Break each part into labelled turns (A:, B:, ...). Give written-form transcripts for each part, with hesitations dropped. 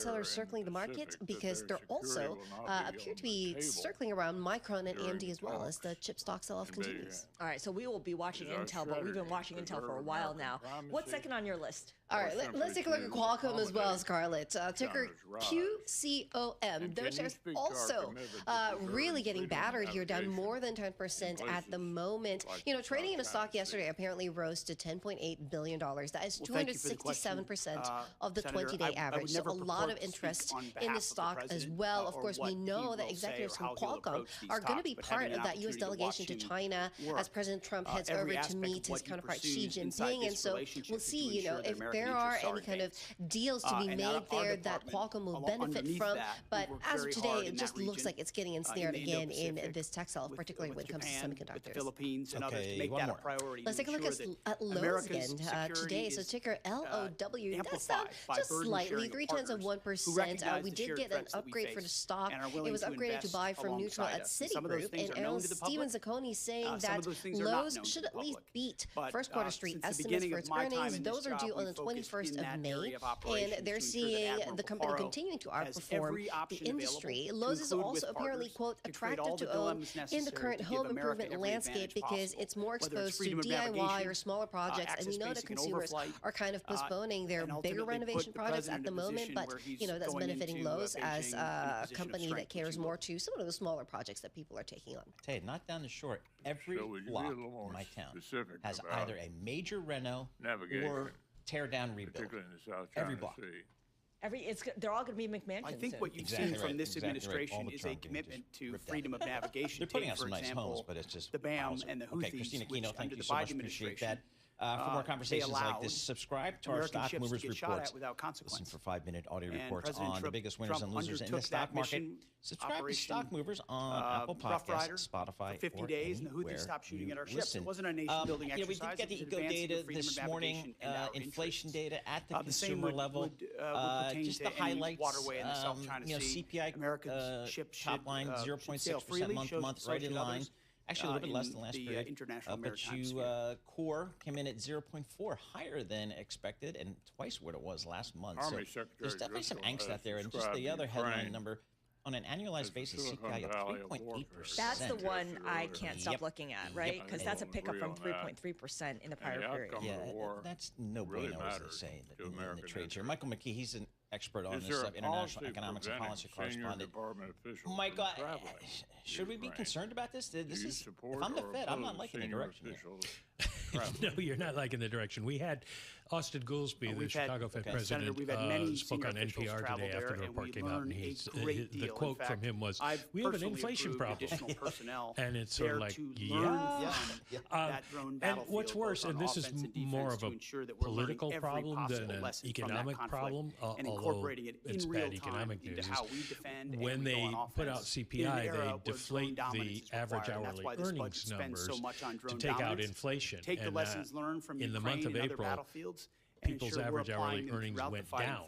A: sellers circling the market because they're also appear to be circling around Micron and AMD as well as the chip stock sell-off continues.
B: All right, so we will be watching Intel, but we've been watching Intel for a while now. What's second on your list?
A: All right, let's take a look at Qualcomm as well, Scarlett. Ticker QCOM. Those shares also really getting battered here, down more than 10% at the moment. You know, trading in a stock yesterday apparently rose to $10.8 billion. That is 267% of the 20-day average. So a lot of interest in the stock as well. Of course, we know that executives from Qualcomm are going to be part of that U.S. delegation to China as President Trump heads over to meet his counterpart Xi Jinping. And so we'll see, you know, if there are any kind of deals to be made there that Qualcomm will benefit from. But as of today, it just looks like it's getting ensnared again in this tech sell-off, particularly when it comes to semiconductors.
C: Philippines and others to make that a priority.
A: Let's take a look at Lowe's again today. So ticker LOW, that's down just slightly, 0.3%. We did get an upgrade for the stock. It was upgraded to buy from neutral at Citigroup. And analyst Steven Zacconi saying that Lowe's should at least beat first quarter street estimates for its earnings. Those are due on the 21st of May, and they're seeing the company continuing to outperform the industry. Lowe's is also apparently, quote, attractive to own in the current home improvement landscape because it's more exposed to DIY or smaller projects, and we know that consumers are kind of postponing their bigger renovation projects at the moment, but, you know, that's benefiting Lowe's as a company that cares more to some of the smaller projects that people are taking on.
D: Hey, not down the short. Every block in my town has either a major reno or tear down rebuild. Every block.
B: They're all going to be McMansions.
C: I think what you've seen from this administration is a commitment to freedom of navigation.
D: They're putting out some nice homes, but it's just
C: the BAM and the Houthis.
D: Okay, Christina Kino, thank you so much. Appreciate that. For more conversations like this, subscribe to our Stock Movers Reports. Listen for 5-minute audio reports on the biggest winners and losers in the stock market. Subscribe to Stock Movers on Apple Podcasts, Spotify, 50 days, and the Houthis stopped shooting at our ships. It wasn't a nation-building exercise. We did get the eco data this morning, inflation data at the consumer level. Just the highlights, you know, CPI top line 0.6% month-to-month, right in line. Actually, a little bit less than last period, but core came in at 0.4, higher than expected, and twice what it was last month. So there's definitely some angst out there. And just the other headline number, on an annualized basis, CPI up 3.8%.
B: That's the one I can't stop looking at, right? Because that's a pickup from 3.3% in the prior period.
D: Yeah, that's no bueno, as they say in the trades here. Michael McKee, he's an expert on this international economics and policy correspondent. Michael, should we be concerned about this? This is, if I'm the Fed, I'm not liking the direction here.
E: No, you're not liking the direction. We had Austin Goolsbee, the Chicago Fed president, spoke on NPR today after the report came out, and the quote from him was, "We have an inflation problem." And it's sort of like, yeah. And what's worse, and this is more of a political problem than an economic problem, although it's bad economic news, is when they put out CPI, they deflate the average hourly earnings numbers to take out inflation.
C: The lessons learned from
E: in the month of April, people's average hourly earnings went down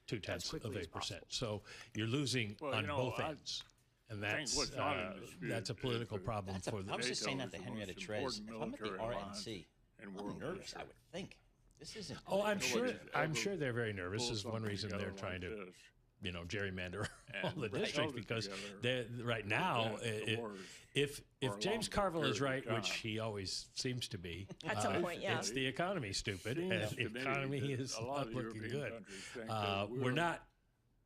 E: 0.2%. So you're losing on both ends. And that's a political problem for the.
D: I was just saying that to Henrietta Trez. If I'm at the RNC, I'm nervous, I would think. This isn't.
E: Oh, I'm sure they're very nervous. This is one reason they're trying to, you know, gerrymander all the districts, because right now, if James Carville is right, which he always seems to be,
B: at some point, yeah,
E: it's the economy, stupid, and the economy is not looking good. We're not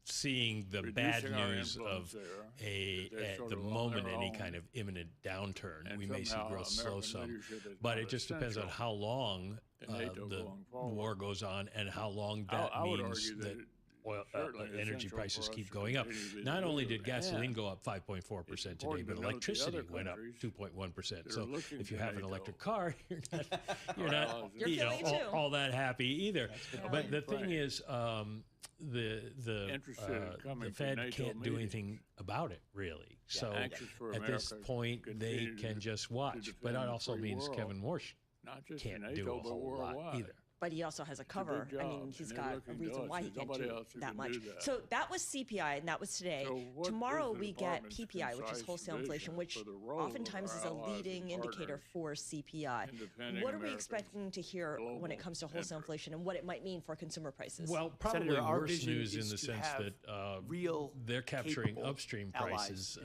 E: seeing the bad news of at the moment any kind of imminent downturn. We may see growth slow some, but it just depends on how long the war goes on and how long that means that energy prices keep going up. Not only did gasoline go up 5.4% today, but electricity went up 2.1%. So if you have an electric car, you're not you know, all that happy either. But the thing is, the Fed can't do anything about it, really. So at this point, they can just watch. But that also means Kevin Warsh can't do a whole lot either.
B: but he also has a cover. I mean, he's got a reason why he can't do that much. So that was CPI, and that was today. Tomorrow we get PPI, which is wholesale inflation, which oftentimes is a leading indicator for CPI. What are we expecting to hear when it comes to wholesale inflation and what it might mean for consumer prices?
E: Well, probably
C: Senator,
E: worse news in the sense that they're capturing upstream prices.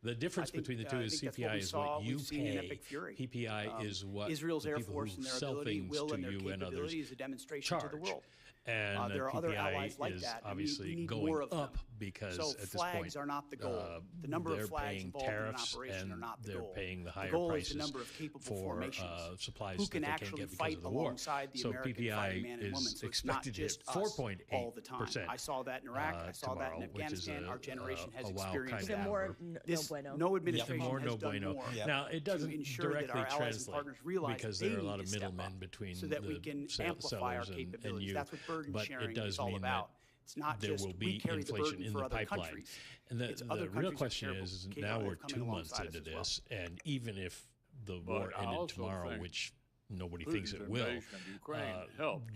E: The difference between the two is CPI is what you pay. PPI is what
C: Israel's
E: the
C: Air
E: people
C: Force
E: who
C: and their
E: sell
C: ability,
E: things
C: will,
E: to
C: and their
E: you and others
C: capability is a demonstration
E: charge.
C: to the world.
E: And
C: there are other allies
E: PPI
C: like
E: is
C: that.
E: obviously
C: we need
E: going
C: more of
E: up
C: them.
E: because
C: So
E: at this
C: flags
E: point
C: are not the goal. The number
E: they're
C: of flags
E: paying
C: involved in an
E: tariffs
C: operation are
E: and
C: not the
E: they're
C: goal.
E: paying the higher
C: the goal
E: prices
C: is the number of capable
E: for
C: formations
E: supplies
C: who
E: that
C: can
E: they can't
C: actually
E: get because
C: fight
E: of the war.
C: alongside the
E: So
C: American fighting man
E: PPI
C: and woman.
E: is
C: So it's not
E: expected to hit
C: just us
E: 4.8%
C: all the time. I saw that in Iraq. I saw that in Afghanistan. Our generation has experienced
B: Even
C: that.
B: more no bueno.
C: No administration
E: more
C: has
E: no
C: done
E: bueno.
C: more
E: Now, it doesn't
C: to ensure that
E: directly
C: our allies and
E: translate
C: partners realize
E: because
C: they
E: there are a
C: need
E: lot
C: to
E: of
C: step
E: middlemen
C: up
E: between
C: so that we
E: the
C: can amplify our
E: sellers and
C: capabilities.
E: you.
C: That's what burden
E: But
C: sharing
E: it does
C: is all
E: mean
C: about. It's not
E: there
C: just
E: will
C: we
E: be
C: carry the
E: inflation
C: burden
E: in
C: for
E: the
C: other
E: pipeline.
C: countries.
E: And
C: It's
E: the
C: other
E: real
C: countries
E: question
C: that
E: is
C: capable
E: now
C: of
E: we're
C: coming
E: 2 months
C: alongside us
E: into
C: as well.
E: this, and even if the war ended tomorrow, which nobody thinks it will,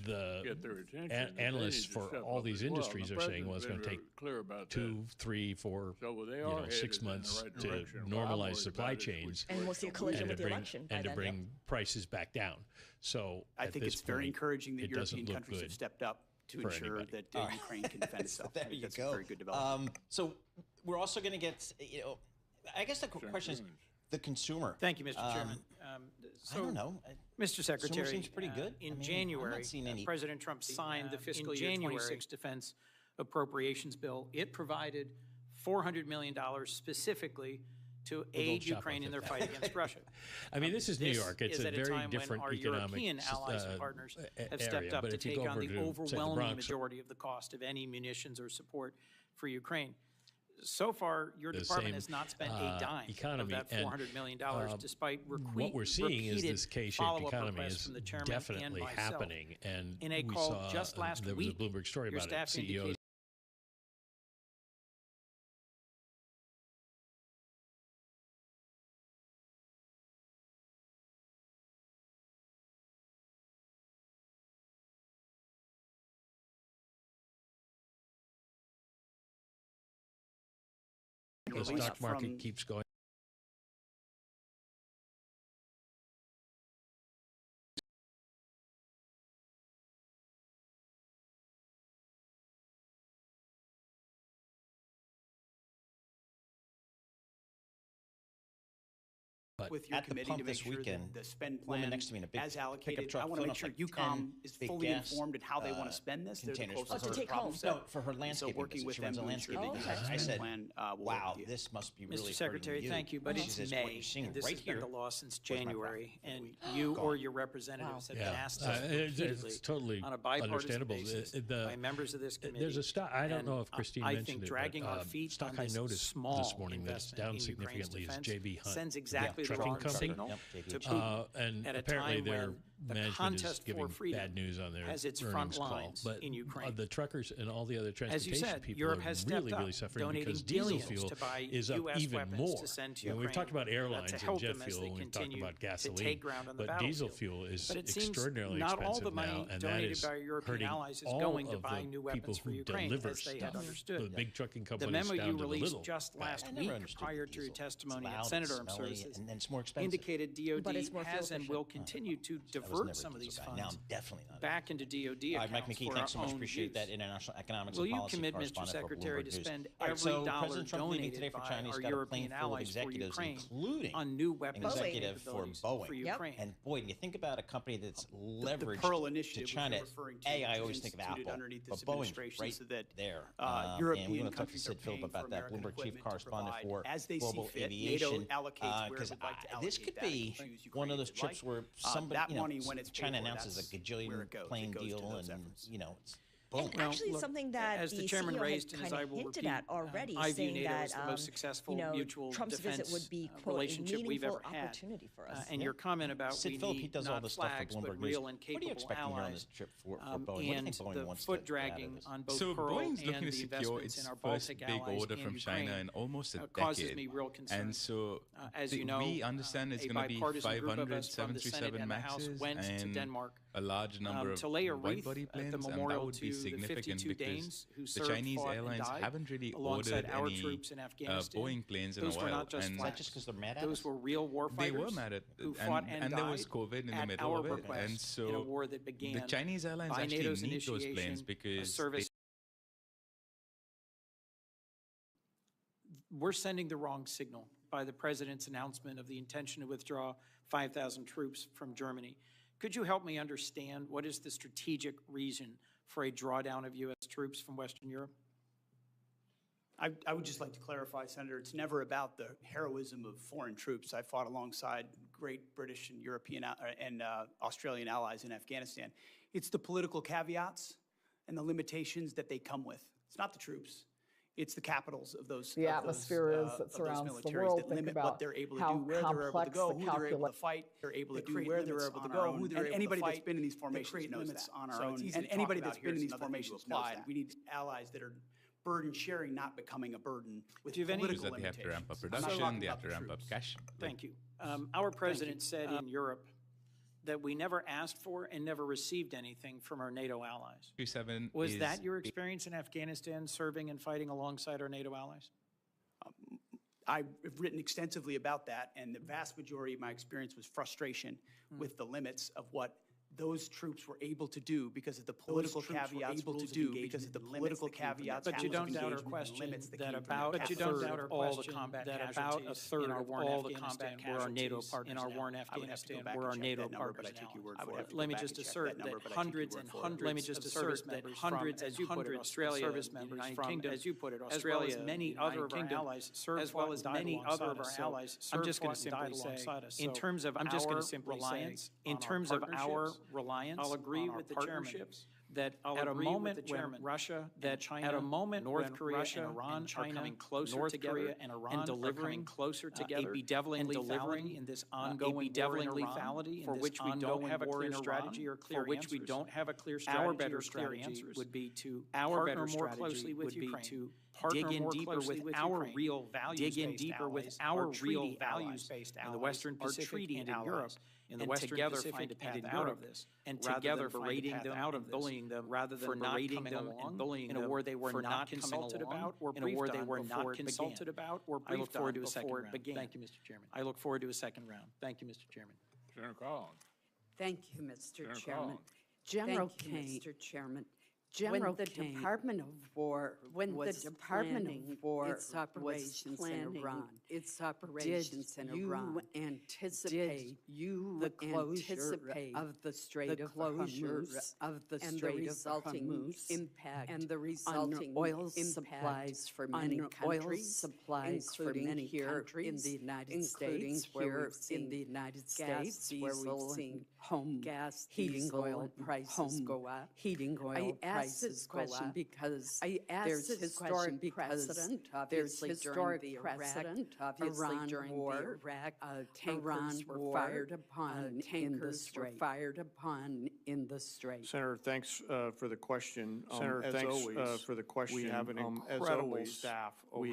E: the analysts for all these industries are saying, well, it's going to take 2, 3, 4, 6 months to normalize supply chains.
B: And we'll see a collision with the election by
E: and to
B: then.
E: bring prices back down. So
C: I think it's very encouraging that European
E: look
C: countries
E: good
C: have stepped up to
E: for
C: ensure
E: anybody.
C: that Ukraine can defend itself.
D: There you
C: That's
D: go.
C: a very good development.
D: So we're also going to get, I guess the question is the consumer.
F: Thank you, Mr. Chairman.
D: I don't know.
F: Mr. Secretary,
D: seems pretty good.
F: In
D: I mean, I'm not
F: January,
D: seeing any-
F: President Trump signed the fiscal year 26 defense appropriations bill. It provided $400 million specifically to aid
E: shop
F: Ukraine
E: with
F: in
E: it.
F: their fight against Russia.
E: I mean, this is New York. It's
F: is
E: a
F: at
E: very
F: time
E: different
F: when our
E: economic
F: European allies and partners have
E: area.
F: stepped up
E: But
F: to
E: if you
F: take
E: go
F: on
E: over
F: the
E: to, say, the
F: overwhelming
E: Bronx,
F: majority of the cost of any munitions or support for Ukraine. So far, your
E: the
F: department
E: same,
F: has not spent a dime of
E: economy.
F: that
E: And,
F: $400 million, despite
E: what we're seeing is this K-shaped
F: follow-up
E: economy
F: requests
E: is
F: from the chairman
E: definitely
F: and myself.
E: happening. And
F: In a
E: we
F: call
E: saw
F: just last
E: there was a
F: week,
E: Bloomberg story
F: your
E: about it.
F: staff
E: CEOs
F: indicated
E: the stock market keeps going. But
C: with your
D: at the
C: committee
D: pump
C: to make
D: this
C: sure
D: weekend,
C: that the spend
D: woman
C: plan
D: next to me in a big
C: as
D: pickup
C: allocated.
D: truck
C: I want to
D: filling
C: make
D: up
C: sure
D: like
C: UCOM
D: 10
C: is
D: big
C: fully
D: gas,
C: informed in how they want to spend this. They're the
D: containers
C: closest
B: to
C: to the
B: take
C: problem
B: home.
C: set.
D: No, for her landscaping
C: working
D: business.
C: with
D: She runs a
C: them to ensure
D: landscaping
C: that
B: okay.
D: business.
C: the
D: I
C: spend
D: said,
C: plan will
D: wow,
C: work.
D: this must be really
F: Mr.
D: hurting
F: Secretary,
D: you.
F: thank you, but
D: She
F: it's
D: says, what
F: May,
D: you're seeing
F: and this
D: right
F: has been
D: here.
F: the law since
D: Where's my
F: January,
D: graphic?
F: and you
D: Gone.
F: or your representatives have been asked us repeatedly
E: it's totally
F: on a bipartisan
E: understandable.
F: basis by members of this committee.
E: There's a stock. I don't
F: And
E: know if Christine
F: I
E: mentioned
F: think
E: it,
F: dragging
E: but,
F: our feet
E: stock
F: on
E: I
F: this
E: noticed
F: small
E: this morning that's
F: investment
E: down
F: in Ukraine's
E: significantly is
F: defense
E: JB Hunt.
F: sends exactly the
E: trucking
F: wrong
E: company.
F: signal
D: Yep,
F: to
D: JB.
F: Putin
E: And
F: at a
E: apparently
F: time
E: their
F: when the
E: management is
F: contest for
E: giving
F: freedom
E: bad news on their
F: has its
E: earnings
F: front
E: call.
F: lines
E: But
F: in Ukraine.
E: the truckers and all the other
F: As you
E: transportation
F: said,
E: people
F: Europe
E: are
F: has
E: really,
F: stepped
E: really
F: up,
E: suffering
F: donating
E: because diesel
F: billions
E: fuel
F: to buy
E: is up
F: US
E: even
F: weapons
E: more.
F: to send to
E: You know, we've
F: Ukraine,
E: talked about airlines
F: to
E: and
F: help
E: jet
F: them as
E: fuel,
F: they
E: and we've talked
F: continue
E: about
F: to
E: gasoline,
F: take ground on the
E: but diesel
F: battlefield.
E: fuel is
F: But it seems
E: extraordinarily
F: not all
E: expensive
F: the money
E: now, and that
F: donated
E: is
F: by European
E: hurting
F: allies is
E: all
F: going to
E: of
F: buying
E: the
F: new weapons
E: people
F: for
E: who
F: Ukraine,
E: deliver
F: as they had
E: stuff.
F: understood.
E: The big trucking
F: The
E: companies
F: memo
E: down
F: you
E: to the
F: released
E: little
F: just last
D: I never
F: week
D: understood
F: prior
D: the
F: to your
D: diesel.
F: testimony
D: It's
F: at
D: loud,
F: Senate Armed
D: smelly,
F: Services
D: and it's more expensive.
F: indicated
B: But it's
F: DOD
B: more fuel
F: has and
B: efficient.
F: will continue to
D: I was
F: divert
D: never
F: some
D: a
F: of these
D: diesel guy. Now
F: funds
D: I'm definitely not.
F: back into DOD
D: All right, Mike
F: accounts
D: McKee,
F: for
D: thanks so
F: our
D: much.
F: own
D: Appreciate
F: use.
D: that. International economics
F: Will
D: and
F: you
D: policy
F: commit, Mr.
D: correspondent for
F: Secretary,
D: Bloomberg
F: to
D: News.
F: spend
D: All right,
F: every
D: so
F: dollar
D: President Trump leaving
F: donated
D: today for
F: by
D: China. He's
F: our
D: got a plane
F: European
D: full of
F: allies for
D: executives,
F: Ukraine
D: including
F: on new
D: an
F: weapons
D: executive for
F: capabilities
D: Boeing.
F: for
B: Yep.
F: Ukraine?
D: And boy, when you think about a company that's
C: The
D: leveraged
C: Pearl
D: to
C: Initiative,
D: China,
C: which you're referring to,
D: I
C: was
D: always think of
C: instituted
D: Apple,
C: underneath
D: but
C: this
D: Boeing's
C: administration
D: right
C: so that
D: there.
C: European
D: and we're going to talk to
C: countries are
D: Sid Philip
C: paying
D: about
C: for
D: that.
C: American
D: Bloomberg chief
C: equipment to
D: correspondent
C: provide
D: for
C: as they see
D: global
C: fit.
D: aviation.
C: NATO allocates where
D: Because
C: it would like to
D: this
C: allocate
D: could
C: that and
D: be
C: choose
D: one of
C: Ukraine
D: those
C: if they'd
D: trips
C: like.
D: where somebody,
C: that
D: you know,
C: money, when it's paid
D: China
C: for,
D: announces a
C: that's
D: gajillion
C: where it goes.
D: plane
C: It goes to
D: deal,
C: those
D: and
C: efforts.
D: you know, it's Boom.
B: And actually,
F: look,
B: something that
F: as the chairman
B: CEO
F: raised
B: had
F: and as
B: kind
F: I
B: of
F: will
B: hinted
F: repeat,
B: at already,
F: I view
B: saying
F: NATO
B: that
F: as the most successful mutual
B: Trump's
F: defense
B: visit would be, quote, a
F: relationship we've
B: meaningful
F: ever had.
B: opportunity for us.
F: And your comment about
D: Sid
F: we
D: Phillip, he
F: need
D: does all
F: not
D: this stuff for
F: flags,
D: Bloomberg
F: but
D: News.
F: real and
D: What are you
F: capable
D: expecting here on
F: allies.
D: this trip for Boeing? What do you
F: And
D: think Boeing
F: the
D: wants
F: foot
D: to
F: dragging
D: get out of this?
F: on both
G: So
F: Pearl
G: Boeing's looking
F: and
G: to
F: the
G: secure
F: investments
G: its
F: in our
G: first
F: Baltic
G: big
F: allies
G: order
F: and
G: from
F: Ukraine
G: China in almost a
F: causes
G: decade.
F: me real concern.
G: And so
F: As you know,
G: we understand it's
F: a
G: going to be
F: bipartisan group of
G: 500
F: us from the Senate
G: 737
F: and the House
G: Maxes
F: went to
G: and
F: Denmark
G: a large number of
F: to lay a wreath
G: wide-body
F: at
G: planes,
F: the
G: and that
F: memorial
G: would be
F: to the
G: significant
F: 52
G: because
F: Danes who
G: the
F: served,
G: Chinese
F: fought, and
G: airlines
F: died
G: haven't really
F: alongside
G: ordered
F: our
G: any
F: troops in Afghanistan.
G: Boeing planes in
F: Those
G: a
F: were
G: while.
F: not just
G: And
D: Is that just because they're mad at
F: those
D: us?
F: were real war
G: they
F: fighters
G: were mad at
F: who fought and
G: there
F: died
G: was COVID in the
F: at
G: middle
F: our
G: of it.
F: request
G: And
F: in a
G: so
F: war that began
G: the Chinese airlines
F: by
G: actually
F: NATO's
G: need those
F: initiation,
G: planes
F: a
G: because
F: service. We're sending the wrong signal by the president's announcement of the intention to withdraw 5,000 troops from Germany. Could you help me understand what is the strategic reason for a drawdown of U.S. troops from Western Europe?
C: I would just like to clarify, Senator, it's never about the heroism of foreign troops. I fought alongside great British and European and Australian allies in Afghanistan. It's the political caveats and the limitations that they come with. It's not the troops. It's the capitals of those
H: the atmosphere that surrounds the world.
C: That limit what they're able to do, where they're able to go, who they're able to fight. They're able to do where they're able to go, who they're able to fight. Anybody that's been in these formations knows that. On our own, and anybody that's been in these formations knows that. We need allies that are burden sharing, not becoming a burden with political limitations.
G: They have to ramp up production, they have to ramp up cash.
F: Thank you. Our president said in Europe that we never asked for and never received anything from our NATO allies. Was that your experience in Afghanistan, serving and fighting alongside our NATO allies?
C: I've written extensively about that, and the vast majority of my experience was frustration with the limits of what those troops were able to do because of the political caveats.
F: But you don't doubt our question that about a third of all the combat casualties in our war in Afghanistan were our NATO partners. In our war in Afghanistan were our NATO partners. Let me just assert that hundreds and hundreds of service members, as you put it, Australia, service members from, as you put it, Australia, many other of our allies served, as well as many other of our allies served. I'm just going to simply say, in terms of our reliance, in terms of our reliance, I'll agree with the chairman that at a moment when Russia, that China, at a moment North Korea, Russia, and Iran are coming closer together, and Iran and delivering closer together, a bedeviling lethality in this ongoing lethality for which we don't have a clear strategy or clear answers. For which we don't have a clear strategy. Our better strategy would be to partner more closely with Ukraine. Dig in deeper with our real values-based dig in deeper with our real values-based allies in the Western Pacific and in Europe, in the Western Pacific and in Europe, and together berating them out of bullying them, rather than berating them and bullying them in a war they were not consulted about or briefed on. I look forward to a second round. Thank you, Mr. Chairman. I look forward to a second round. Thank you, Mr. Chairman.
I: Senator Collins.
J: Thank you, Mr. Chairman.
I: General
J: Kane, Mr. Chairman. When the Department of War was planning its operations in Iran, did you anticipate the closure of the Strait of Hormuz and the resulting impact and the resulting oil supplies for many countries, including here in the United States, where we've seen home gas, heating oil prices go up, heating oil prices this question because there's historic precedent, obviously during the Iraq, tankers were fired upon in the Strait.
I: Senator, thanks for the question. Senator, thanks for the question. We have an incredible staff over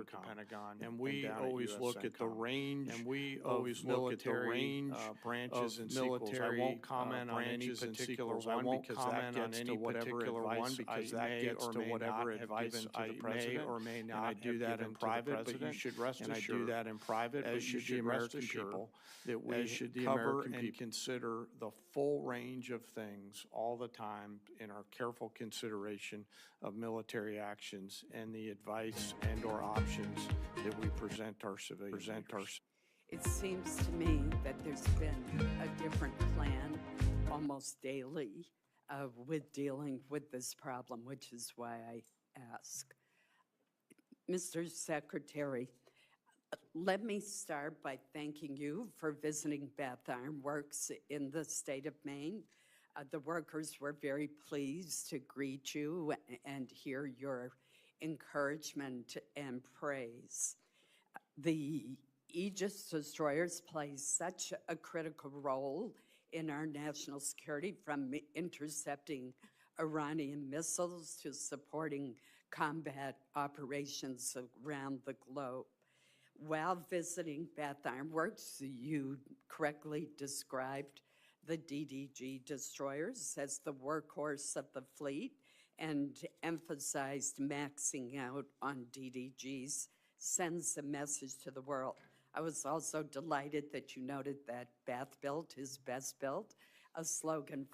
I: the Pentagon, and we always look at the range. And we always look at the range branches and military. I won't comment on any particular one because that gets to whatever advice because that gets to whatever advice I may or may not. I do that in private, but you should rest assured. I do that in private, as should the American people, that we should cover and consider the full range of things all the time in our careful consideration of military actions and the advice and/or options that we present our civilians.
J: It seems to me that there's been a different plan almost daily with dealing with this problem, which is why I ask. Mr. Secretary, let me start by thanking you for visiting Bath Iron Works in the state of Maine. The workers were very pleased to greet you and hear your encouragement and praise. The Aegis destroyers play such a critical role in our national security, from intercepting Iranian missiles to supporting combat operations around the globe. While visiting Bath Iron Works, you correctly described the DDG destroyers as the workhorse of the fleet and emphasized maxing out on DDGs sends a message to the world. I was also delighted that you noted that Bath built is best built, a slogan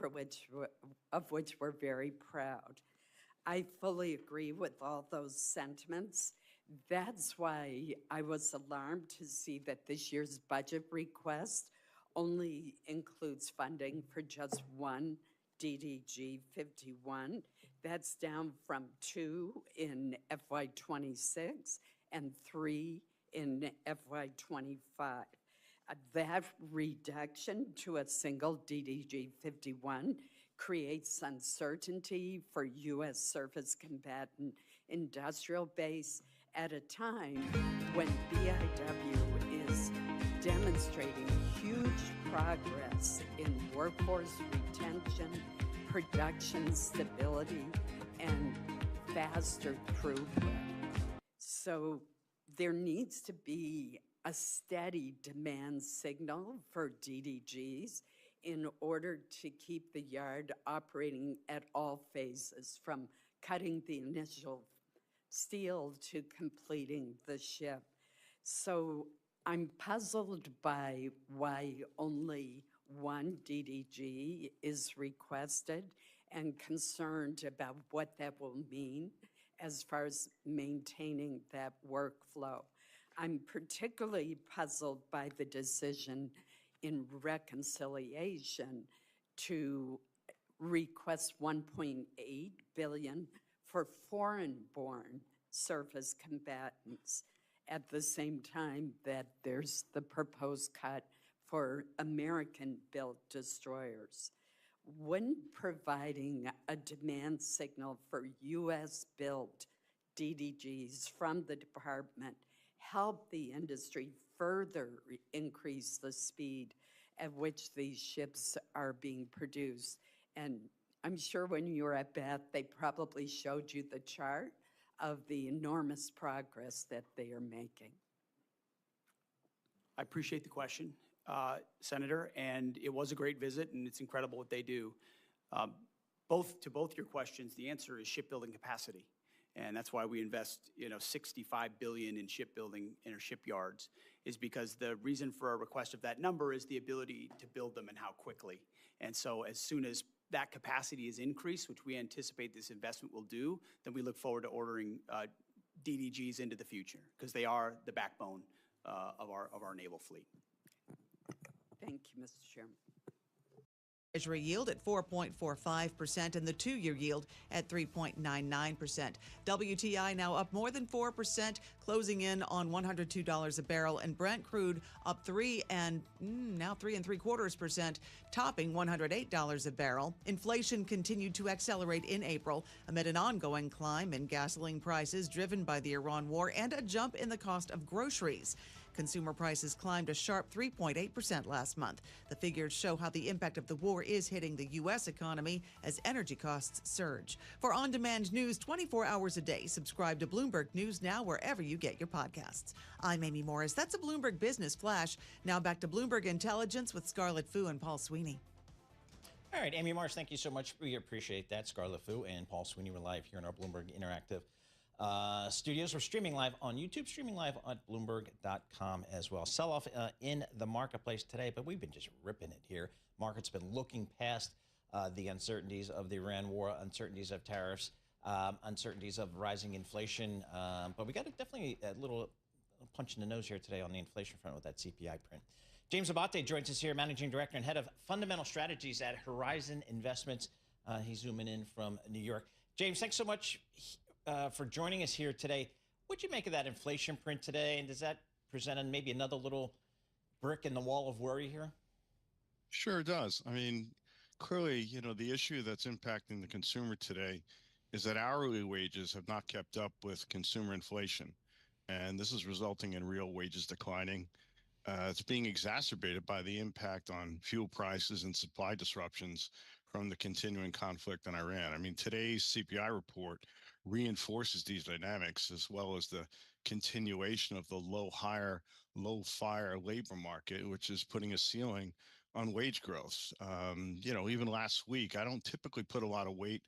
J: of which we're very proud. I fully agree with all those sentiments. That's why I was alarmed to see that this year's budget request only includes funding for just one DDG 51. That's down from 2 in FY26 and 3 in FY25. That reduction to a single DDG 51 creates uncertainty for U.S. surface combatant industrial base at a time when BIW is demonstrating huge progress in workforce retention, production stability, and faster throughput. So there needs to be a steady demand signal for DDGs in order to keep the yard operating at all phases, from cutting the initial steel to completing the ship. So I'm puzzled by why only one DDG is requested and concerned about what that will mean as far as maintaining that workflow. I'm particularly puzzled by the decision in reconciliation to request $1.8 billion for foreign-born surface combatants at the same time that there's the proposed cut for American-built destroyers. When providing a demand signal for U.S.-built DDGs from the department help the industry further increase the speed at which these ships are being produced? And I'm sure when you were at Bath, they probably showed you the chart of the enormous progress that they are making.
C: I appreciate the question, Senator, and it was a great visit, and it's incredible what they do. To both your questions, the answer is shipbuilding capacity, and that's why we invest, $65 billion in shipbuilding in our shipyards, is because the reason for our request of that number is the ability to build them and how quickly. And so as soon as that capacity is increased, which we anticipate this investment will do, then we look forward to ordering DDGs into the future, because they are the backbone of our naval fleet.
J: Thank you, Mr. Chairman.
K: Treasury yield at 4.45% and the two-year yield at 3.99%. WTI now up more than 4%, closing in on $102 a barrel, and Brent crude up 3.75%, topping $108 a barrel. Inflation continued to accelerate in April amid an ongoing climb in gasoline prices driven by the Iran war and a jump in the cost of groceries. Consumer prices climbed a sharp 3.8% last month. The figures show how the impact of the war is hitting the U.S. economy as energy costs surge. For on-demand news 24 hours a day, subscribe to Bloomberg News Now wherever you get your podcasts. I'm Amy Morris. That's a Bloomberg Business Flash. Now back to Bloomberg Intelligence with Scarlett Fu and Paul Sweeney.
D: All right, Amy Morris, thank you so much. We appreciate that. Scarlett Fu and Paul Sweeney were live here in our Bloomberg Interactive studios. We're streaming live on YouTube, streaming live on Bloomberg.com as well. Sell-off in the marketplace today, but we've been just ripping it here. Market's been looking past the uncertainties of the Iran war, uncertainties of tariffs, uncertainties of rising inflation. But we got definitely a little punch in the nose here today on the inflation front with that CPI print. James Abate joins us here, Managing Director and Head of Fundamental Strategies at Horizon Investments. He's zooming in from New York. James, thanks so much for joining us here today. What'd you make of that inflation print today? And does that present maybe another little brick in the wall of worry here?
L: Sure it does. I mean, clearly, the issue that's impacting the consumer today is that hourly wages have not kept up with consumer inflation. And this is resulting in real wages declining. It's being exacerbated by the impact on fuel prices and supply disruptions from the continuing conflict in Iran. I mean, today's CPI report reinforces these dynamics, as well as the continuation of the low fire labor market, which is putting a ceiling on wage growth. Even last week, I don't typically put a lot of weight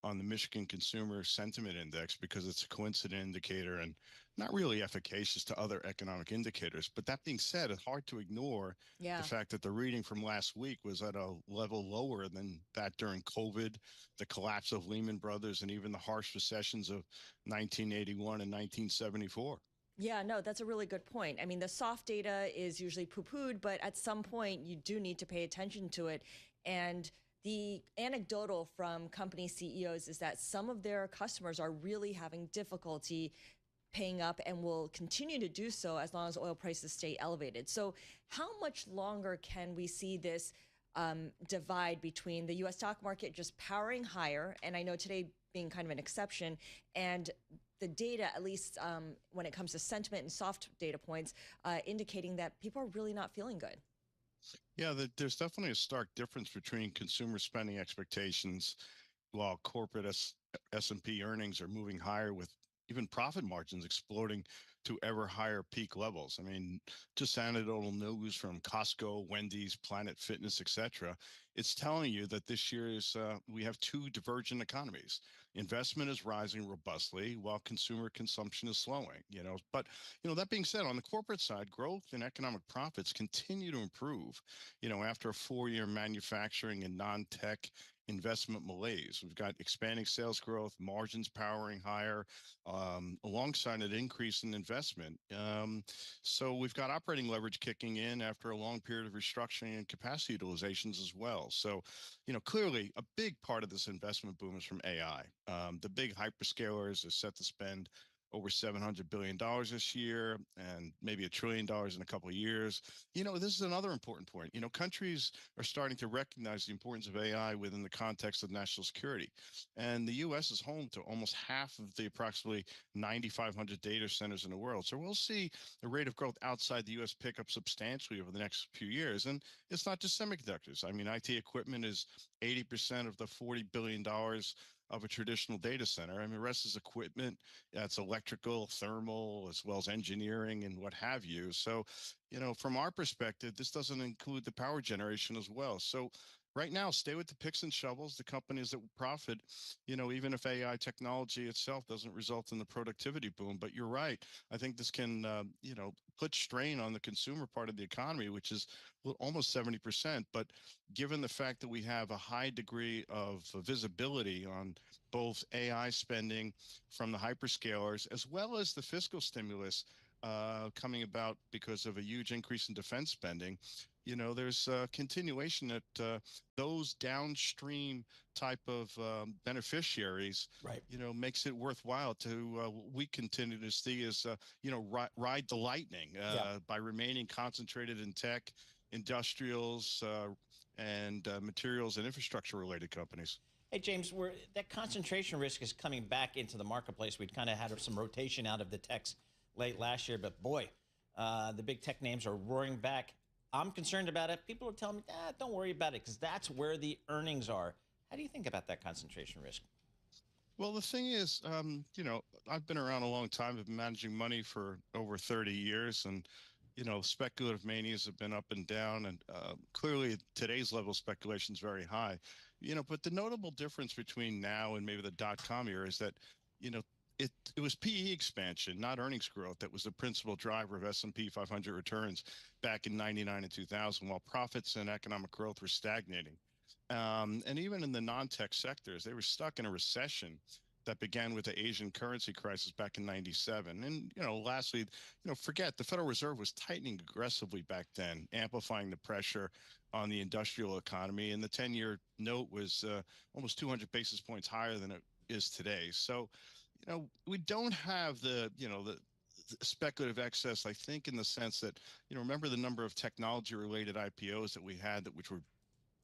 L: on the Michigan Consumer Sentiment Index because it's a coincident indicator and not really efficacious to other economic indicators. But that being said, it's hard to ignore the fact that the reading from last week was at a level lower than that during COVID, the collapse of Lehman Brothers, and even the harsh recessions of 1981 and 1974.
B: Yeah, no, that's a really good point. I mean, the soft data is usually poo-pooed, but at some point you do need to pay attention to it. And the anecdotal from company CEOs is that some of their customers are really having difficulty paying up and will continue to do so as long as oil prices stay elevated. So how much longer can we see this divide between the U.S. stock market just powering higher, and I know today being kind of an exception, and the data, at least when it comes to sentiment and soft data points, indicating that people are really not feeling good?
L: Yeah, there's definitely a stark difference between consumer spending expectations while corporate S&P earnings are moving higher, with even profit margins exploding to ever higher peak levels. I mean, just anecdotal news from Costco, Wendy's, Planet Fitness, etc. It's telling you that this year we have two divergent economies. Investment is rising robustly while consumer consumption is slowing. But that being said, on the corporate side, growth and economic profits continue to improve. After a 4-year manufacturing and non-tech investment malaise, we've got expanding sales growth, margins powering higher, alongside an increase in investment. So we've got operating leverage kicking in after a long period of restructuring and capacity utilizations as well. So, clearly a big part of this investment boom is from AI. The big hyperscalers are set to spend over $700 billion this year and maybe $1 trillion in a couple of years. This is another important point. Countries are starting to recognize the importance of AI within the context of national security. And the U.S. is home to almost half of the approximately 9,500 data centers in the world. So we'll see the rate of growth outside the U.S. pick up substantially over the next few years. And it's not just semiconductors. I mean, IT equipment is 80% of the $40 billion of a traditional data center. I mean, the rest is equipment. That's electrical, thermal, as well as engineering and what have you. So, from our perspective, this doesn't include the power generation as well. So right now, stay with the picks and shovels, the companies that will profit, even if AI technology itself doesn't result in the productivity boom. But you're right. I think this can, put strain on the consumer part of the economy, which is almost 70%. But given the fact that we have a high degree of visibility on both AI spending from the hyperscalers, as well as the fiscal stimulus coming about because of a huge increase in defense spending, there's a continuation that those downstream type of beneficiaries,
D: right,
L: makes it worthwhile to we continue to see as ride the lightning by remaining concentrated in tech, industrials, and materials and infrastructure related companies.
D: Hey, James, that concentration risk is coming back into the marketplace. We'd kind of had some rotation out of the techs late last year, but boy, the big tech names are roaring back. I'm concerned about it. People are telling me, don't worry about it, because that's where the earnings are. How do you think about that concentration risk?
L: Well, the thing is, I've been around a long time. I've been managing money for over 30 years, and speculative manias have been up and down, and clearly today's level of speculation is very high. But the notable difference between now and maybe the dot-com era is that, it was PE expansion, not earnings growth, that was the principal driver of S&P 500 returns back in 99 and 2000, while profits and economic growth were stagnating. And even in the non-tech sectors, they were stuck in a recession that began with the Asian currency crisis back in 97. And, lastly, forget the Federal Reserve was tightening aggressively back then, amplifying the pressure on the industrial economy. And the 10-year note was almost 200 basis points higher than it is today. So, we don't have the speculative excess, I think, in the sense that, remember the number of technology related IPOs that we had which were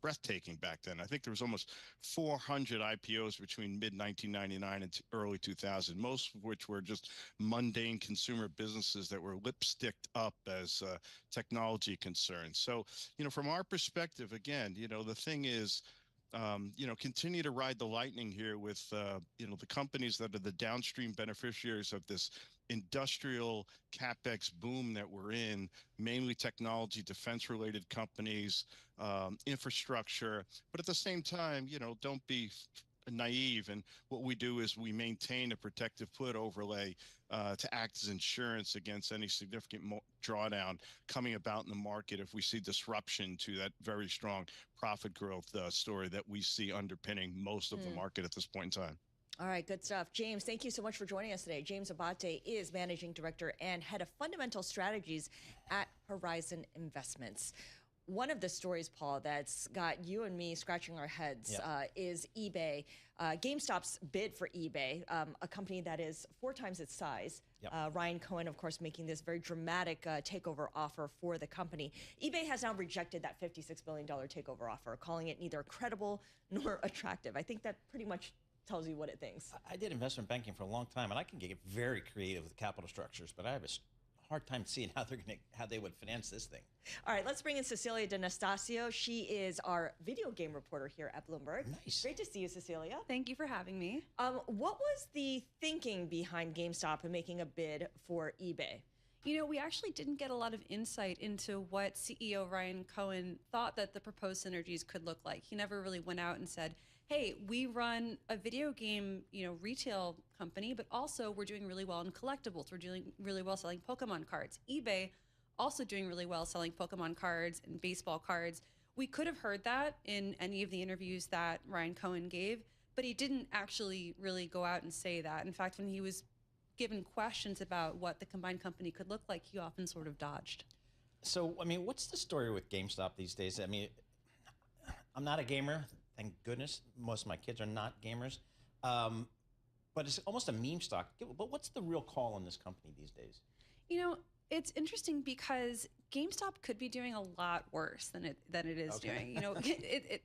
L: breathtaking back then. I think there was almost 400 IPOs between mid-1999 and early 2000, most of which were just mundane consumer businesses that were lipsticked up as technology concerns. So, from our perspective, again, the thing is, continue to ride the lightning here with, the companies that are the downstream beneficiaries of this industrial CapEx boom that we're in, mainly technology, defense-related companies, infrastructure. But at the same time, don't be naive. And what we do is we maintain a protective put overlay to act as insurance against any significant drawdown coming about in the market if we see disruption to that very strong profit growth story that we see underpinning most of the market at this point in time.
B: All right, good stuff. James, thank you so much for joining us today. James Abate is Managing Director and Head of Fundamental Strategies at Horizon Investments. One of the stories, Paul, that's got you and me scratching our heads is eBay. GameStop's bid for eBay, a company that is 4 times its size. Ryan Cohen, of course, making this very dramatic takeover offer for the company. eBay has now rejected that $56 billion takeover offer, calling it neither credible nor attractive. I think that pretty much tells you what it thinks.
D: I did investment banking for a long time, and I can get very creative with capital structures, but I have a hard time seeing how they would finance this thing.
B: All right, let's bring in Cecilia D'Anastasio. She is our video game reporter here at Bloomberg.
D: Nice.
B: Great to see you, Cecilia.
M: Thank you for having me.
B: What was the thinking behind GameStop in making a bid for eBay?
M: We actually didn't get a lot of insight into what CEO Ryan Cohen thought that the proposed synergies could look like. He never really went out and said, hey, we run a video game, retail company, but also we're doing really well in collectibles. We're doing really well selling Pokemon cards. eBay also doing really well selling Pokemon cards and baseball cards. We could have heard that in any of the interviews that Ryan Cohen gave, but he didn't actually really go out and say that. In fact, when he was given questions about what the combined company could look like, he often sort of dodged.
D: So, what's the story with GameStop these days? I'm not a gamer. Thank goodness, most of my kids are not gamers, but it's almost a meme stock. But what's the real call on this company these days?
M: It's interesting because GameStop could be doing a lot worse than it is doing.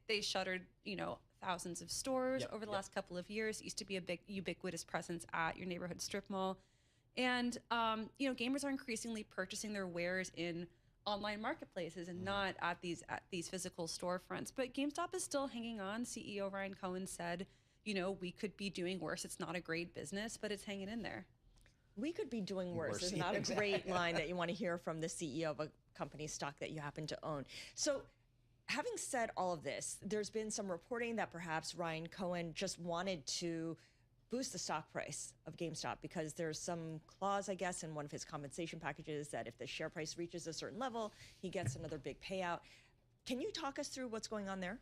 M: They shuttered thousands of stores over the last couple of years. It used to be a big ubiquitous presence at your neighborhood strip mall, and gamers are increasingly purchasing their wares in online marketplaces and not at these physical storefronts. But GameStop is still hanging on. CEO Ryan Cohen said, we could be doing worse. It's not a great business, but it's hanging in there.
B: We could be doing worse. It's not a great line that you want to hear from the CEO of a company's stock that you happen to own. So having said all of this, there's been some reporting that perhaps Ryan Cohen just wanted to boost the stock price of GameStop because there's some clause, I guess, in one of his compensation packages that if the share price reaches a certain level, he gets another big payout. Can you talk us through what's going on there?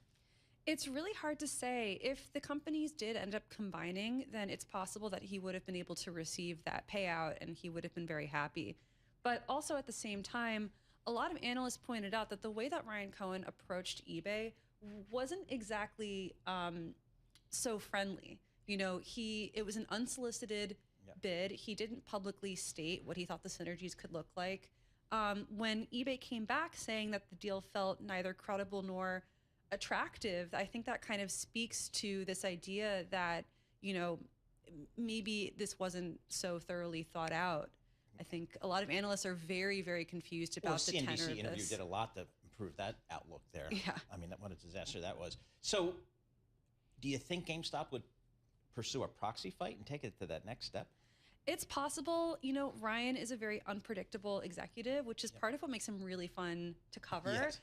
M: It's really hard to say. If the companies did end up combining, then it's possible that he would have been able to receive that payout and he would have been very happy. But also at the same time, a lot of analysts pointed out that the way that Ryan Cohen approached eBay wasn't exactly so friendly. It was an unsolicited bid. He didn't publicly state what he thought the synergies could look like. When eBay came back saying that the deal felt neither credible nor attractive, I think that kind of speaks to this idea that, maybe this wasn't so thoroughly thought out. I think a lot of analysts are very, very confused about the tenor of this.
D: CNBC interview did a lot to improve that outlook there.
M: Yeah.
D: What a disaster that was. So do you think GameStop would pursue a proxy fight and take it to that next step?
M: It's possible. Ryan is a very unpredictable executive, which is part of what makes him really fun to cover. Yes.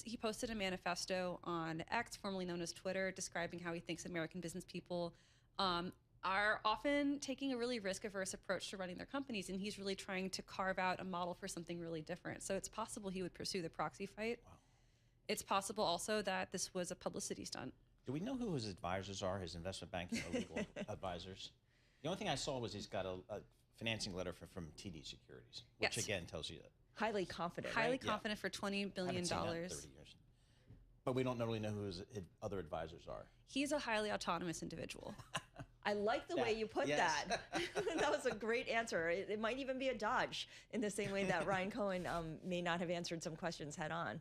M: He posted a manifesto on X, formerly known as Twitter, describing how he thinks American business people are often taking a really risk-averse approach to running their companies, and he's really trying to carve out a model for something really different. So it's possible he would pursue the proxy fight.
D: Wow.
M: It's possible also that this was a publicity stunt.
D: Do we know who his advisors are, his investment banking or legal advisors? The only thing I saw was he's got a financing letter from TD Securities, which again tells you that.
B: Highly confident,
M: Highly confident for $20 billion.
D: I haven't seen that in 30 years. But we don't really know who his other advisors are.
M: He's a highly autonomous individual.
B: I like the way you put that. That was a great answer. It might even be a dodge in the same way that Ryan Cohen may not have answered some questions head on.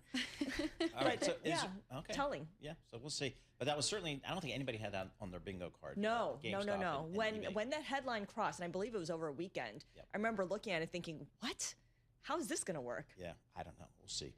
D: All right, so
B: okay. Telling.
D: Yeah, so we'll see. But that was certainly, I don't think anybody had that on their bingo card.
B: No. When that headline crossed, and I believe it was over a weekend, I remember looking at it thinking, what? How is this going to work?
D: Yeah, I don't know. We'll see.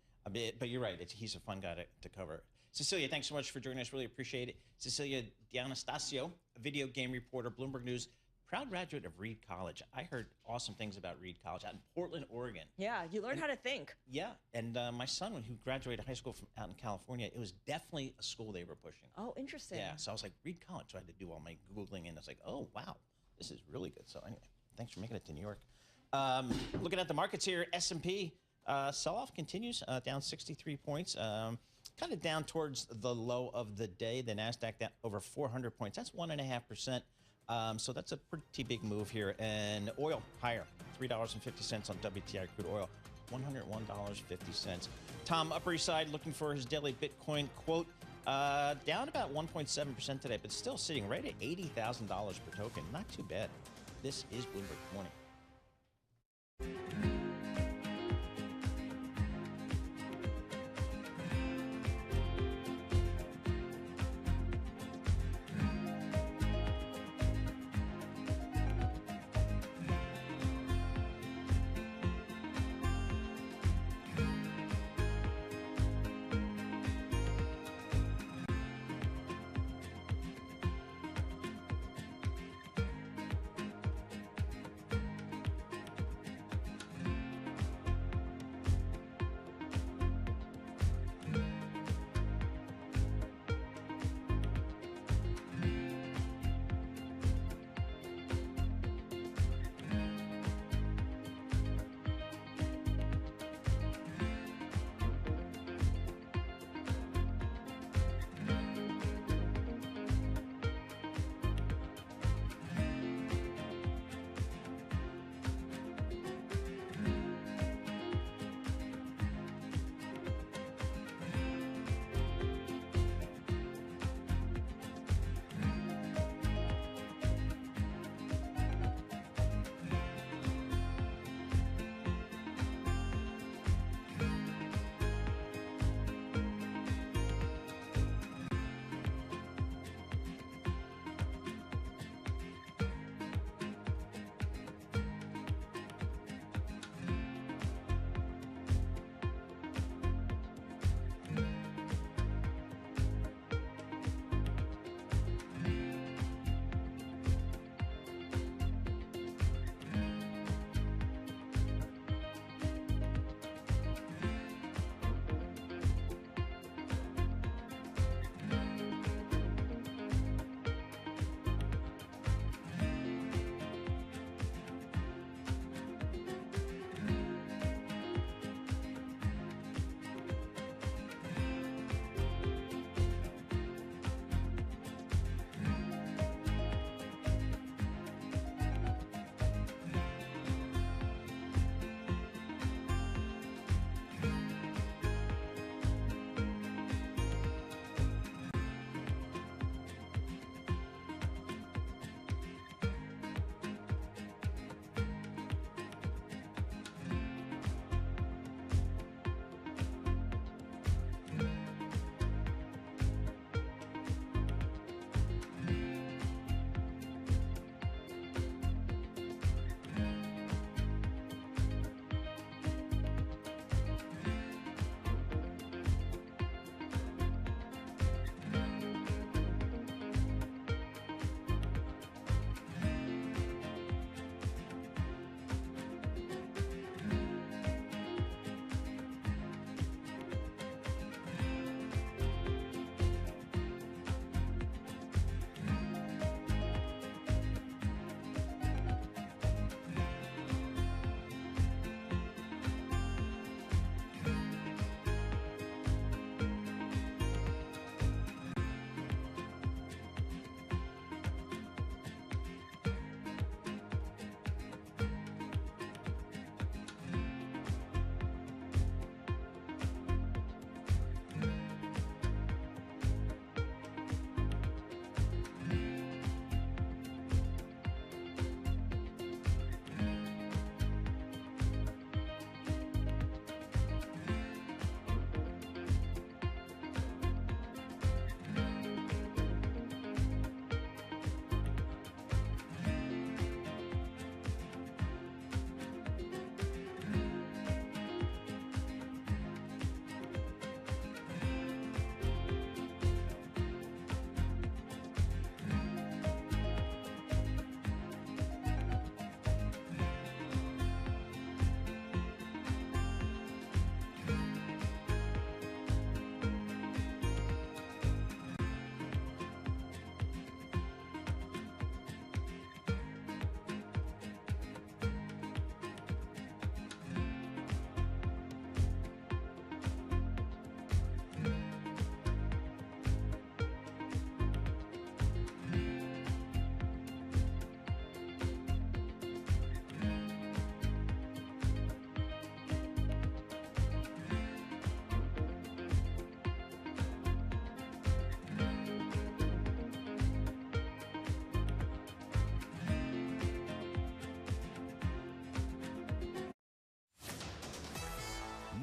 D: But you're right. He's a fun guy to cover. Cecilia, thanks so much for joining us. Really appreciate it. Cecilia D'Anastasio, a video game reporter, Bloomberg News, proud graduate of Reed College. I heard awesome things about Reed College out in Portland, Oregon.
B: Yeah, you learn how to think.
D: Yeah, and my son, when he graduated high school from out in California, it was definitely a school they were pushing.
B: Oh, interesting.
D: Yeah, so I was like, Reed College. So I had to do all my Googling, and I was like, oh, wow, this is really good. So anyway, thanks for making it to New York. Looking at the markets here, S&P sell-off continues, down 63 points. Kind of down towards the low of the day. The NASDAQ down over 400 points. That's 1.5%. So that's a pretty big move here. And oil higher, $3.50 on WTI crude oil, $101.50. Tom, Upper East Side, looking for his daily Bitcoin quote. Down about 1.7% today, but still sitting right at $80,000 per token. Not too bad. This is Bloomberg Morning.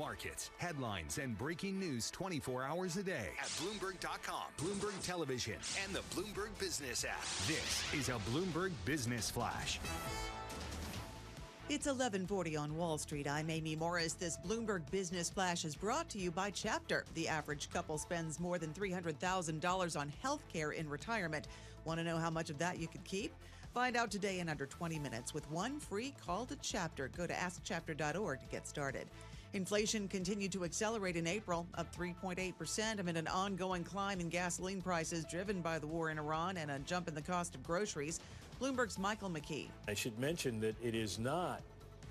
N: markets, headlines, and breaking news 24 hours a day at Bloomberg.com, Bloomberg Television, and the Bloomberg Business app. This is a Bloomberg Business Flash.
K: It's 11:40 on Wall Street. I'm Amy Morris. This Bloomberg Business Flash is brought to you by Chapter. The average couple spends more than $300,000 on health care in retirement. Want to know how much of that you could keep? Find out today in under 20 minutes with one free call to Chapter. Go to askchapter.org to get started. Inflation continued to accelerate in April, up 3.8% amid an ongoing climb in gasoline prices driven by the war in Iran and a jump in the cost of groceries. Bloomberg's Michael McKee.
E: I should mention that it is not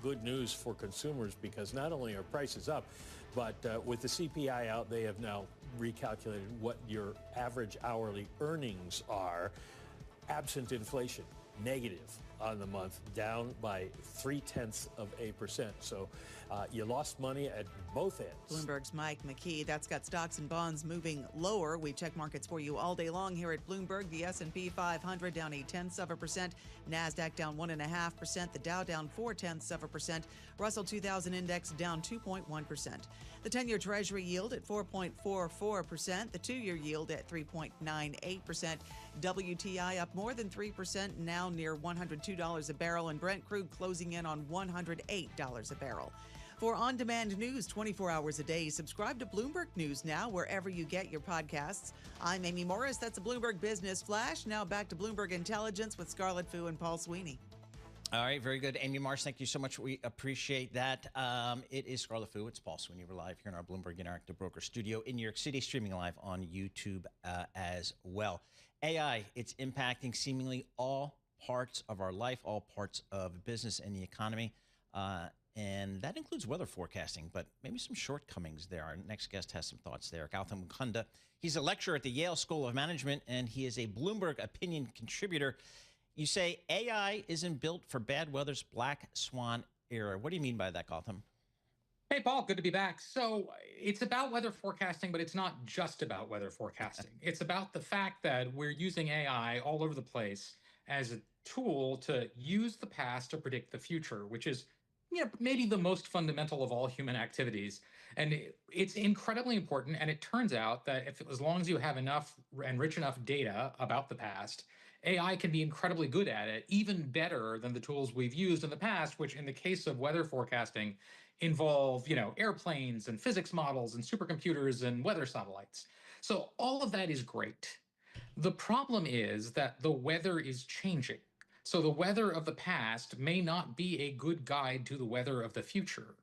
E: good news for consumers because not only are prices up, but with the CPI out, they have now recalculated what your average hourly earnings are, absent inflation, negative on the month, down by 0.3%. So you lost money at both ends.
K: Bloomberg's Mike McKee. That's got stocks and bonds moving lower. We check markets for you all day long here at Bloomberg. The S&P 500 down 0.8%. NASDAQ down 1.5%. The Dow down 0.4%. Russell 2000 index down 2.1%. The 10-year Treasury yield at 4.44%. The 2-year yield at 3.98%. WTI up more than 3%, now near $102 a barrel, and Brent crude closing in on $108 a barrel. For on-demand news 24 hours a day, subscribe to Bloomberg News now wherever you get your podcasts. I'm Amy Morris. That's a Bloomberg Business Flash. Now back to Bloomberg Intelligence with Scarlett Fu and Paul Sweeney.
D: All right, very good. Amy Morris, thank you so much. We appreciate that. It is Scarlett Fu. It's Paul Sweeney. We're live here in our Bloomberg Interactive Broker studio in New York City, streaming live on YouTube as well. AI, it's impacting seemingly all parts of our life, all parts of business and the economy. And that includes weather forecasting, but maybe some shortcomings there. Our next guest has some thoughts there. Gautam Mukunda, he's a lecturer at the Yale School of Management, and he is a Bloomberg opinion contributor. You say AI isn't built for bad weather's black swan era. What do you mean by that, Gautam?
O: Hey, Paul, good to be back. So it's about weather forecasting, but it's not just about weather forecasting. It's about the fact that we're using AI all over the place as a tool to use the past to predict the future, which is maybe the most fundamental of all human activities. And it's incredibly important. And it turns out that as long as you have enough and rich enough data about the past, AI can be incredibly good at it, even better than the tools we've used in the past, which in the case of weather forecasting involve, airplanes and physics models and supercomputers and weather satellites. So all of that is great. The problem is that the weather is changing. So the weather of the past may not be a good guide to the weather of the future.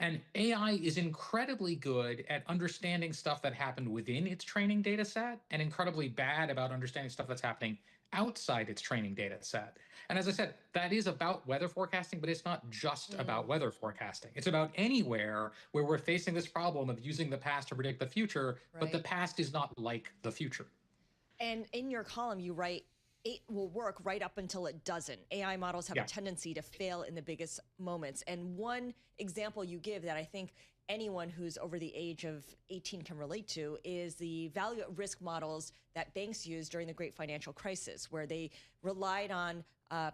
O: And AI is incredibly good at understanding stuff that happened within its training data set and incredibly bad about understanding stuff that's happening outside its training data set. And as I said, that is about weather forecasting, but it's not just about weather forecasting. It's about anywhere where we're facing this problem of using the past to predict the future, but the past is not like the future.
B: And in your column, you write, it will work right up until it doesn't. AI models have a tendency to fail in the biggest moments. And one example you give that I think anyone who's over the age of 18 can relate to is the value at risk models that banks used during the great financial crisis, where they relied on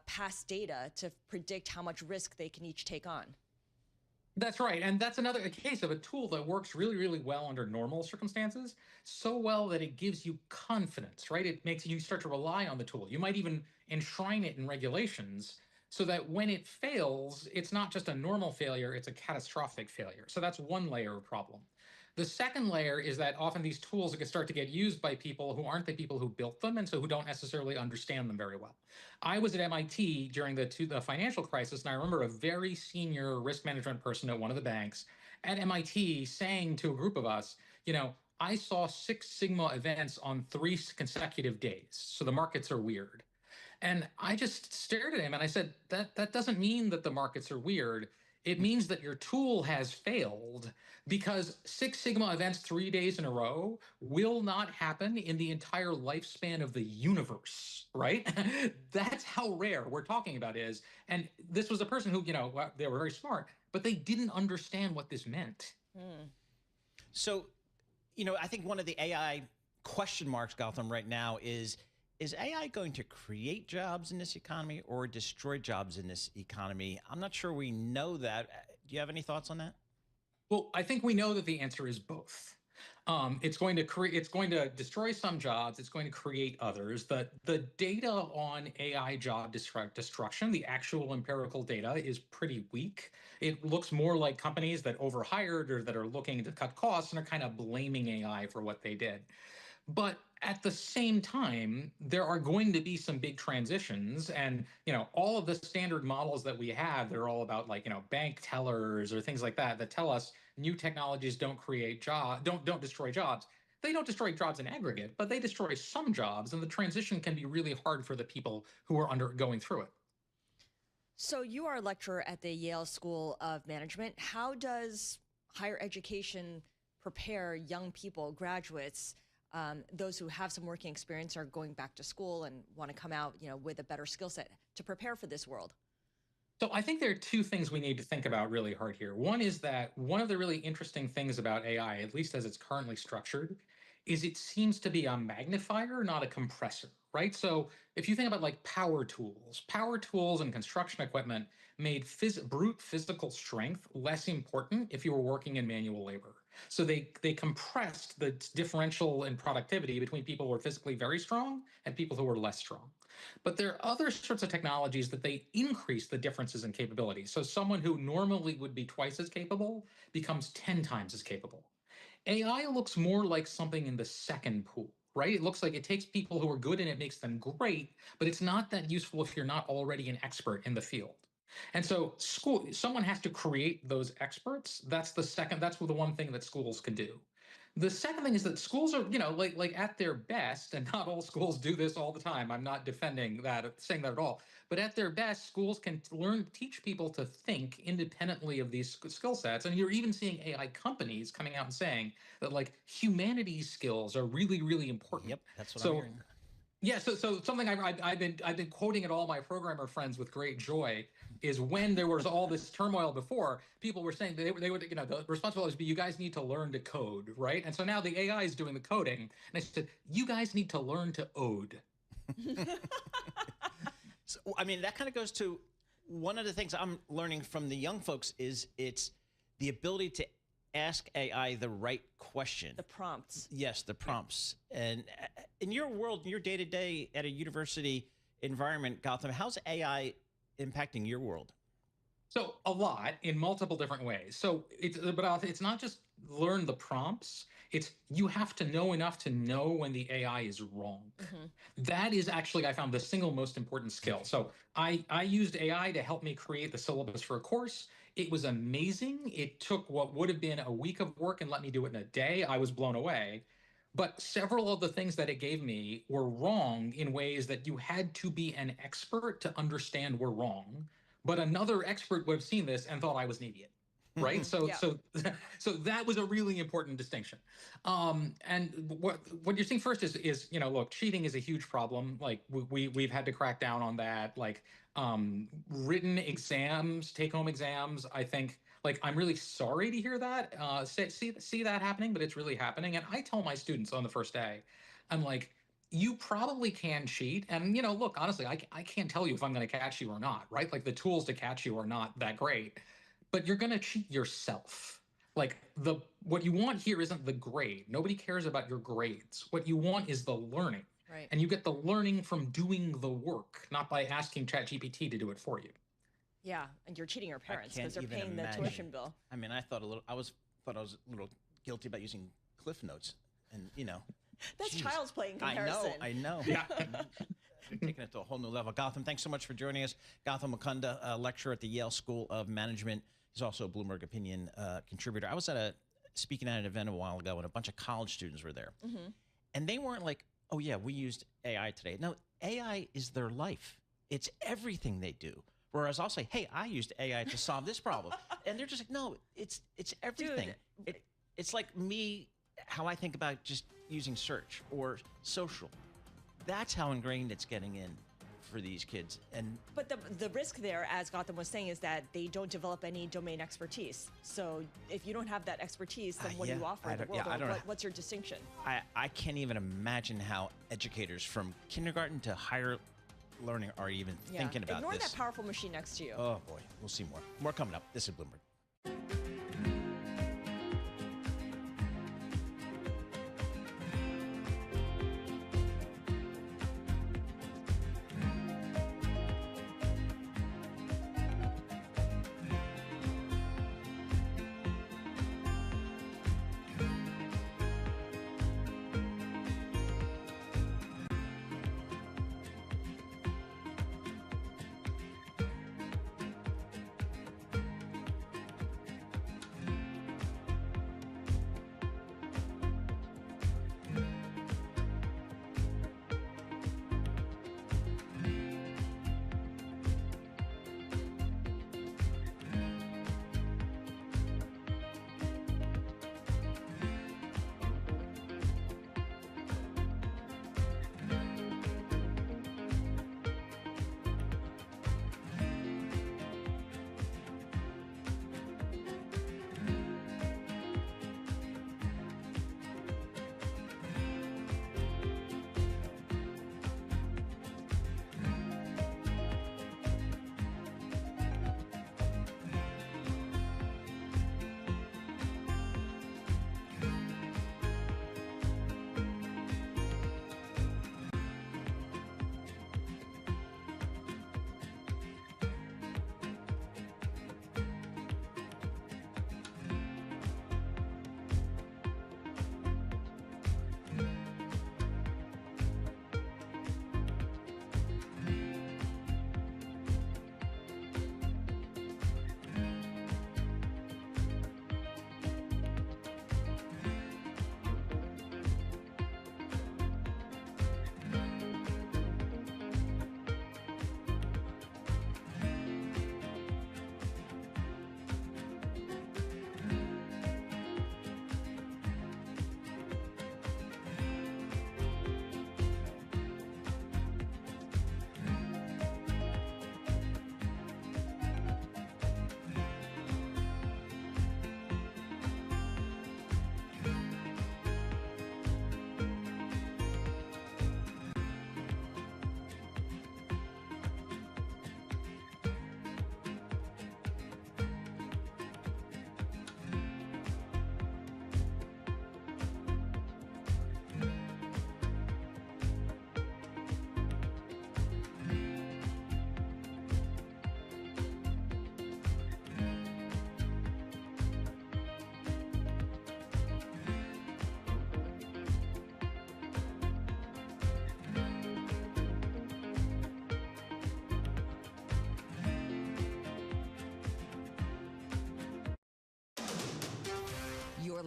B: past data to predict how much risk they can each take on.
O: That's right. And that's another case of a tool that works really, really well under normal circumstances, so well that it gives you confidence, right? It makes you start to rely on the tool. You might even enshrine it in regulations so that when it fails, it's not just a normal failure, it's a catastrophic failure. So that's one layer of problem. The second layer is that often these tools can start to get used by people who aren't the people who built them and so who don't necessarily understand them very well. I was at MIT during the financial crisis, and I remember a very senior risk management person at one of the banks at MIT saying to a group of us, I saw 6 sigma events on 3 consecutive days, so the markets are weird. And I just stared at him and I said, that doesn't mean that the markets are weird. It means that your tool has failed because 6 sigma events 3 days in a row will not happen in the entire lifespan of the universe, right? That's how rare we're talking about is. And this was a person who, they were very smart, but they didn't understand what this meant.
D: So, I think one of the AI question marks, Gautam, right now is AI going to create jobs in this economy or destroy jobs in this economy? I'm not sure we know that. Do you have any thoughts on that?
O: Well, I think we know that the answer is both. It's going to destroy some jobs. It's going to create others. The data on AI job destruction, the actual empirical data, is pretty weak. It looks more like companies that overhired or that are looking to cut costs and are kind of blaming AI for what they did. But at the same time, there are going to be some big transitions, and all of the standard models that we have, they're all about bank tellers or things like that tell us new technologies don't destroy jobs. They don't destroy jobs in aggregate, but they destroy some jobs, and the transition can be really hard for the people who are going through it.
B: So you are a lecturer at the Yale School of Management. How does higher education prepare young people, graduates, those who have some working experience are going back to school and want to come out, with a better skill set to prepare for this world?
O: So I think there are two things we need to think about really hard here. One is that one of the really interesting things about AI, at least as it's currently structured, is it seems to be a magnifier, not a compressor, right? So if you think about power tools and construction equipment made brute physical strength less important if you were working in manual labor. So they compressed the differential in productivity between people who are physically very strong and people who are less strong. But there are other sorts of technologies that they increase the differences in capability. So someone who normally would be twice as capable becomes 10 times as capable. AI looks more like something in the second pool, right? It looks like it takes people who are good and it makes them great, but it's not that useful if you're not already an expert in the field. And so someone has to create those experts. That's the one thing that schools can do. The second thing is that schools are, like at their best, and not all schools do this all the time. I'm not defending that, saying that at all. But at their best, schools can teach people to think independently of these skill sets. And you're even seeing AI companies coming out and saying that humanities skills are really, really important.
D: Yep, that's what I'm hearing.
O: Yeah, so something I've been quoting at all my programmer friends with great joy is when there was all this turmoil before, people were saying they would the responsibility would be, you guys need to learn to code, right? And so now the AI is doing the coding, and I said, you guys need to learn to ode.
D: So, I mean, that kind of goes to one of the things I'm learning from the young folks is it's the ability to ask AI the right question.
B: The prompts.
D: Yes, the prompts. And in your world, your day-to-day at a university environment, Gautam, how's AI impacting your world?
O: So a lot in multiple different ways. So it's not just learn the prompts. It's you have to know enough to know when the AI is wrong. Mm-hmm. That is actually, I found, the single most important skill. So I used AI to help me create the syllabus for a course. It was amazing. It took what would have been a week of work and let me do it in a day. I was blown away. But several of the things that it gave me were wrong in ways that you had to be an expert to understand were wrong. But another expert would have seen this and thought I was an idiot, right? So that was a really important distinction. And what you're seeing first is look, cheating is a huge problem. We've had to crack down on that. Written exams, take-home exams, I think. I'm really sorry to hear that, see that happening, but it's really happening. And I tell my students on the first day, I'm like, you probably can cheat. And, look, honestly, I can't tell you if I'm going to catch you or not, right? The tools to catch you are not that great, but you're going to cheat yourself. What you want here isn't the grade. Nobody cares about your grades. What you want is the learning.
B: Right.
O: And you get the learning from doing the work, not by asking ChatGPT to do it for you.
B: Yeah, and you're cheating your parents because they're paying the tuition bill.
D: I mean, I thought I was a little guilty about using Cliff Notes, and
B: that's child's play in comparison.
D: I know. Yeah. Taking it to a whole new level. Gautam, thanks so much for joining us. Gautam Mukunda, a lecturer at the Yale School of Management. He's also a Bloomberg Opinion contributor. I was speaking at an event a while ago, and a bunch of college students were there, mm-hmm. and they weren't like, "Oh yeah, we used AI today." No, AI is their life. It's everything they do. Whereas I'll say, hey, I used AI to solve this problem. And they're just like, no, it's everything. It's like me, how I think about just using search or social. That's how ingrained it's getting in for these kids.
B: But the risk there, as Gautam was saying, is that they don't develop any domain expertise. So if you don't have that expertise, then what do you offer the world? What's your distinction?
D: I can't even imagine how educators from kindergarten to higher learning are even thinking about
B: Ignore
D: this.
B: That powerful machine next to you.
D: Oh boy, we'll see more. More coming up. This is Bloomberg.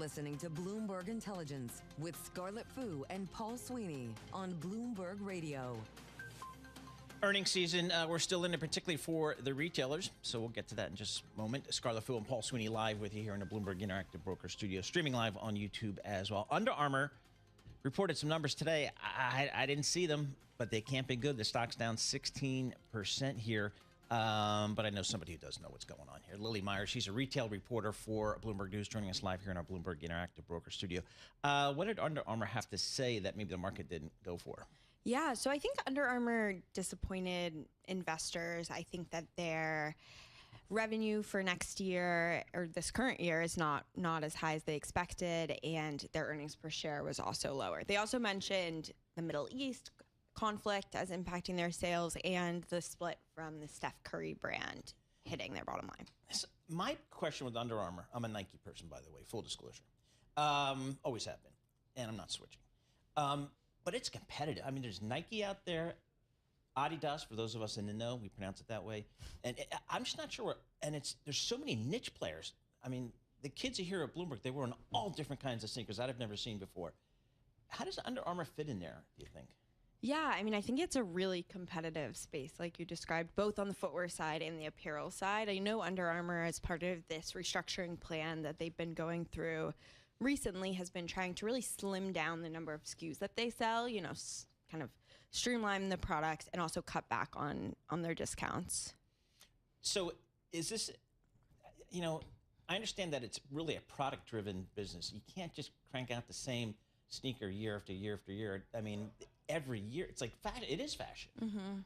P: listening to Bloomberg Intelligence with Scarlett Fu and Paul Sweeney on Bloomberg Radio.
D: Earnings season, we're still in it, particularly for the retailers. So we'll get to that in just a moment. Scarlett Fu and Paul Sweeney live with you here in the Bloomberg Interactive Broker Studio, streaming live on YouTube as well. Under Armour reported some numbers today. I didn't see them, but they can't be good. The stock's down 16% here. But I know somebody who does know what's going on here. Lily Meyer, she's a retail reporter for Bloomberg News, joining us live here in our Bloomberg Interactive Broker Studio. What did Under Armour have to say that maybe the market didn't go for?
Q: Yeah, so I think Under Armour disappointed investors. I think that their revenue for next year or this current year is not as high as they expected, and their earnings per share was also lower. They also mentioned the Middle East conflict as impacting their sales and the split from the Steph Curry brand hitting their bottom line.
D: So my question with Under Armour, I'm a Nike person, by the way, full disclosure. Always have been, and I'm not switching. But it's competitive. I mean, there's Nike out there, Adidas, for those of us in the know, we pronounce it that way. And I'm just not sure. There's so many niche players. I mean, the kids here at Bloomberg, they wear all different kinds of sneakers that I've never seen before. How does Under Armour fit in there, do you think?
Q: Yeah, I mean, I think it's a really competitive space, like you described, both on the footwear side and the apparel side. I know Under Armour, as part of this restructuring plan that they've been going through recently, has been trying to really slim down the number of SKUs that they sell, kind of streamline the products and also cut back on their discounts.
D: So is this, I understand that it's really a product-driven business. You can't just crank out the same sneaker year after year after year. I mean, every year, it's like it is fashion.
Q: Mm-hmm.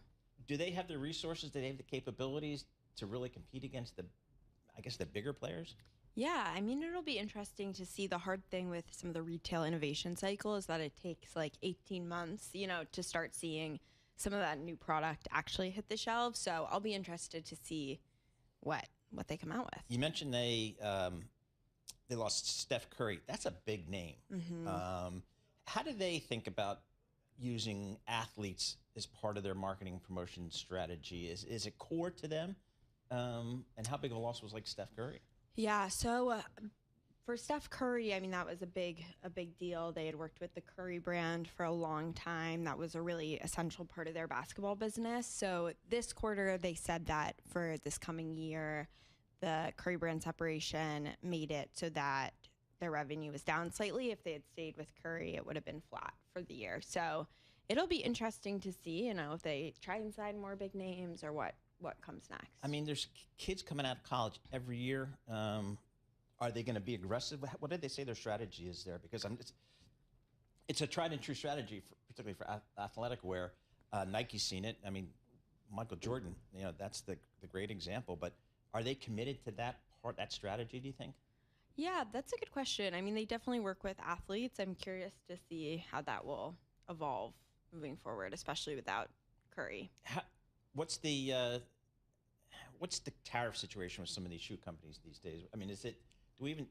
D: Do they have the resources? Do they have the capabilities to really compete against the bigger players?
Q: Yeah, I mean, it'll be interesting to see. The hard thing with some of the retail innovation cycle is that it takes like 18 months, to start seeing some of that new product actually hit the shelves. So I'll be interested to see what they come out with.
D: You mentioned they lost Steph Curry. That's a big name.
Q: Mm-hmm.
D: How do they think about using athletes as part of their marketing promotion strategy? Is it core to them? And how big of a loss was like Steph Curry?
Q: Yeah, so for Steph Curry, I mean, that was a big deal. They had worked with the Curry brand for a long time. That was a really essential part of their basketball business. So this quarter, they said that for this coming year, the Curry brand separation made it so that their revenue was down slightly. If they had stayed with Curry, it would have been flat for the year. So it'll be interesting to see, if they try and sign more big names or what comes next.
D: I mean, there's kids coming out of college every year. Are they going to be aggressive? What did they say their strategy is there? Because it's a tried and true strategy, particularly for athletic wear. Nike's seen it. I mean, Michael Jordan, that's the great example. But are they committed to that strategy, do you think?
Q: Yeah, that's a good question. I mean, they definitely work with athletes. I'm curious to see how that will evolve moving forward, especially without Curry.
D: What's the tariff situation with some of these shoe companies these days? I mean, do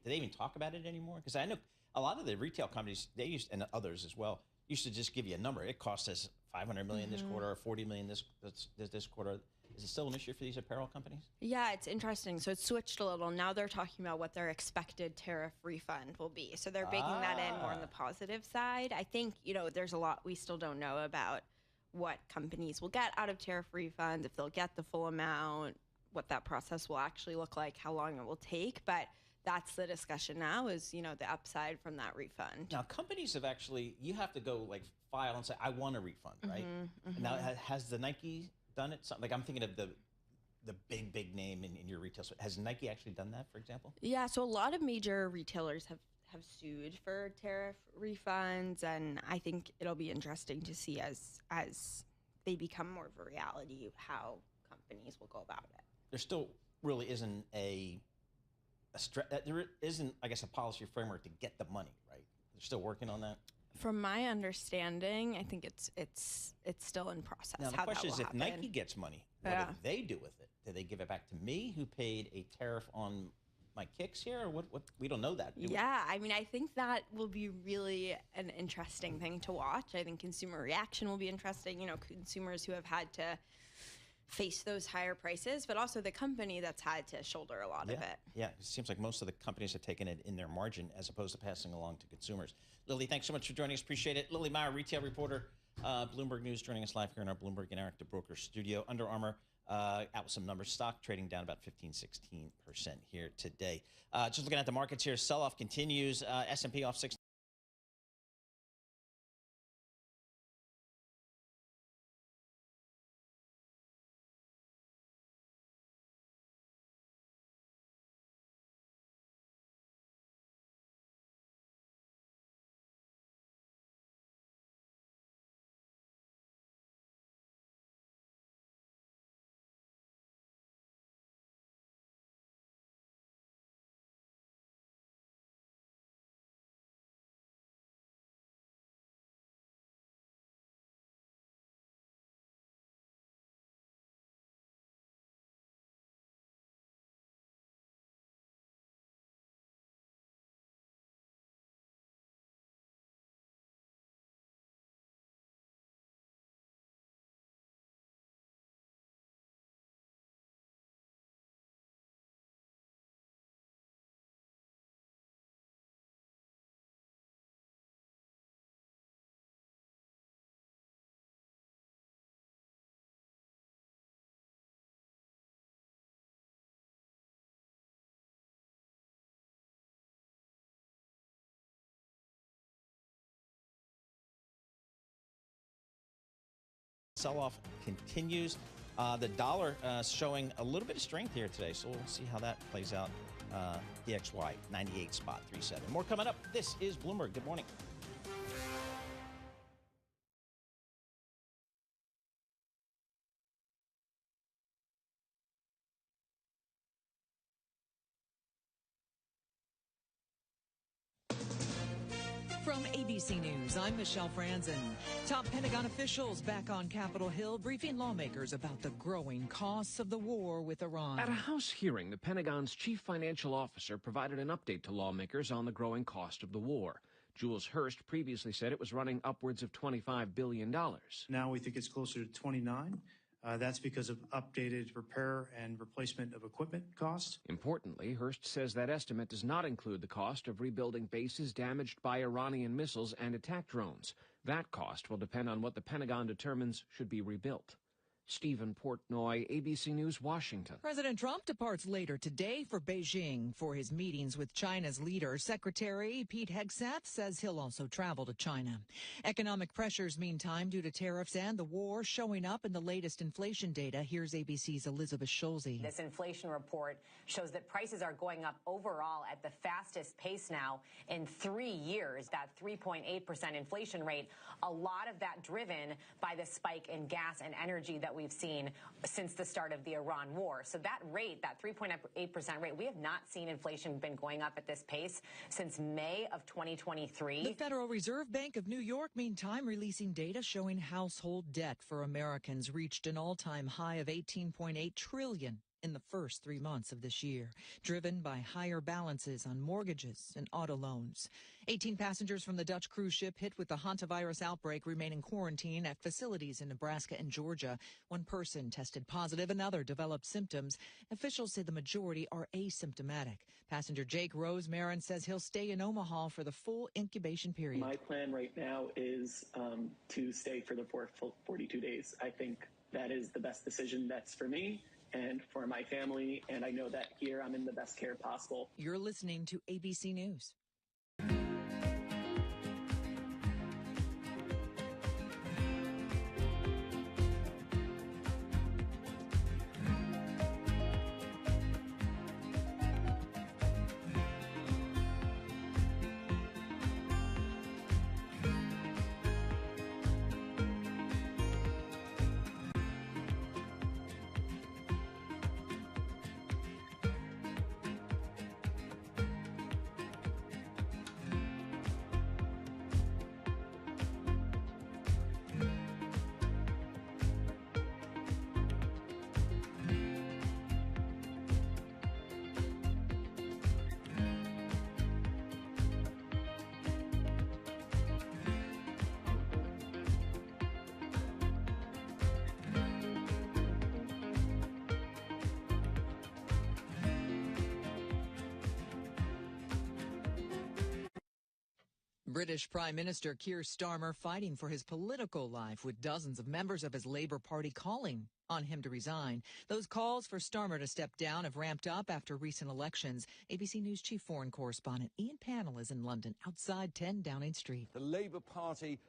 D: they even talk about it anymore? Because I know a lot of the retail companies, and others as well, used to just give you a number. It cost us $500 million this quarter or $40 million this quarter. Is it still an issue for these apparel companies? Yeah,
Q: it's interesting. So it's switched a little. Now they're talking about what their expected tariff refund will be. So they're baking that in more on the positive side. I think, there's a lot we still don't know about what companies will get out of tariff refunds, if they'll get the full amount, what that process will actually look like, how long it will take. But that's the discussion now is, the upside from that refund.
D: Now, companies have you have to go file and say, I want a refund, right?
Q: Mm-hmm, mm-hmm.
D: Now, has the Nike done it? I'm thinking of the big name in your retail store. Has Nike actually done that, for example?
Q: Yeah, so a lot of major retailers have sued for tariff refunds, and I think it'll be interesting to see as they become more of a reality how companies will go about it.
D: There still really isn't there isn't, I guess, a policy framework to get the money, right? They're still working on that.
Q: From my understanding, I think it's still in process.
D: Now the question is, if Nike gets money, what do they do with it? Do they give it back to me, who paid a tariff on my kicks here, or what? We don't know that.
Q: Yeah, I mean, I think that will be really an interesting thing to watch. I think consumer reaction will be interesting. Consumers who have had to face those higher prices, but also the company that's had to shoulder a lot of it.
D: Yeah, it seems like most of the companies have taken it in their margin as opposed to passing along to consumers. Lily, thanks so much for joining us. Appreciate it. Lily Meyer, retail reporter, Bloomberg News, joining us live here in our Bloomberg Interactive Broker studio. Under Armour out with some numbers. Stock trading down about 15-16% here today. Just looking at the markets here, sell-off continues. S&P off 6. Sell-off continues. The dollar showing a little bit of strength here today, so we'll see how that plays out. DXY 98.37. More coming up. This is Bloomberg. Good morning.
K: From ABC News, I'm Michelle Franzen. Top Pentagon officials back on Capitol Hill briefing lawmakers about the growing costs of the war with Iran.
R: At a House hearing, the Pentagon's chief financial officer provided an update to lawmakers on the growing cost of the war. Jules Hurst previously said it was running upwards of $25 billion.
S: Now we think it's closer to 29. That's because of updated repair and replacement of equipment costs.
R: Importantly, Hurst says that estimate does not include the cost of rebuilding bases damaged by Iranian missiles and attack drones. That cost will depend on what the Pentagon determines should be rebuilt. Stephen Portnoy, ABC News, Washington.
K: President Trump departs later today for Beijing for his meetings with China's leader. Secretary Pete Hegseth says he'll also travel to China. Economic pressures, meantime, due to tariffs and the war showing up in the latest inflation data. Here's ABC's Elizabeth Schulze.
T: This inflation report shows that prices are going up overall at the fastest pace now in 3 years. That 3.8% inflation rate, a lot of that driven by the spike in gas and energy that we've seen since the start of the Iran war. So that rate, that 3.8% rate, we have not seen inflation been going up at this pace since May of 2023.
K: The Federal Reserve Bank of New York, meantime, releasing data showing household debt for Americans reached an all-time high of $18.8 trillion in the first 3 months of this year, driven by higher balances on mortgages and auto loans. 18 passengers from the Dutch cruise ship hit with the hantavirus outbreak remain in quarantine at facilities in Nebraska and Georgia. One person tested positive, another developed symptoms. Officials say the majority are asymptomatic. Passenger Jake Rosemarin says he'll stay in Omaha for the full incubation period.
U: My plan right now is to stay for the 42 days. I think that is the best decision that's for me and for my family, and I know that here I'm in the best care possible.
K: You're listening to ABC News.
A: British Prime Minister Keir Starmer fighting for his political life with dozens of members of his Labour Party calling on him to resign. Those calls for Starmer to step down have ramped up after recent elections. ABC News chief foreign correspondent Ian Pannell is in London outside 10 Downing Street.
V: The Labour Party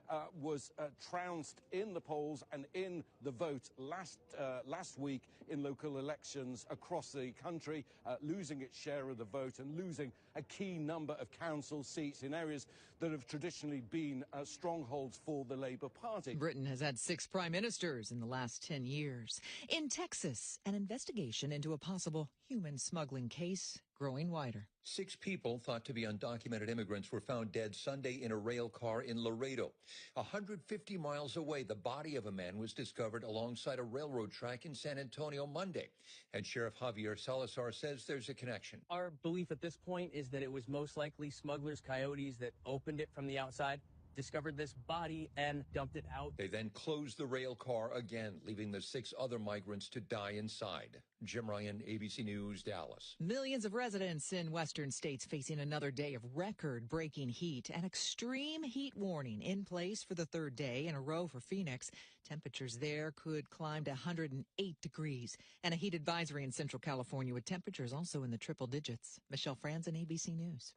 V: was trounced in the polls and in the vote last week in local elections across the country, losing its share of the vote and losing a key number of council seats in areas that have traditionally been strongholds for the Labour Party.
A: Britain has had 6 prime ministers in the last 10 years. In Texas, an investigation into a possible human smuggling case growing wider.
W: 6 people thought to be undocumented immigrants were found dead Sunday in a rail car in Laredo. 150 miles away, the body of a man was discovered alongside a railroad track in San Antonio Monday. And Sheriff Javier Salazar says there's a connection.
X: Our belief at this point is that it was most likely smugglers, coyotes that opened it from the outside, discovered this body and dumped it out.
W: They then closed the rail car again, leaving the 6 other migrants to die inside. Jim Ryan, ABC News, Dallas.
A: Millions of residents in western states facing another day of record-breaking heat. An extreme heat warning in place for the 3rd day in a row for Phoenix. Temperatures there could climb to 108 degrees. And a heat advisory in Central California with temperatures also in the triple digits. Michelle Franzen, ABC News.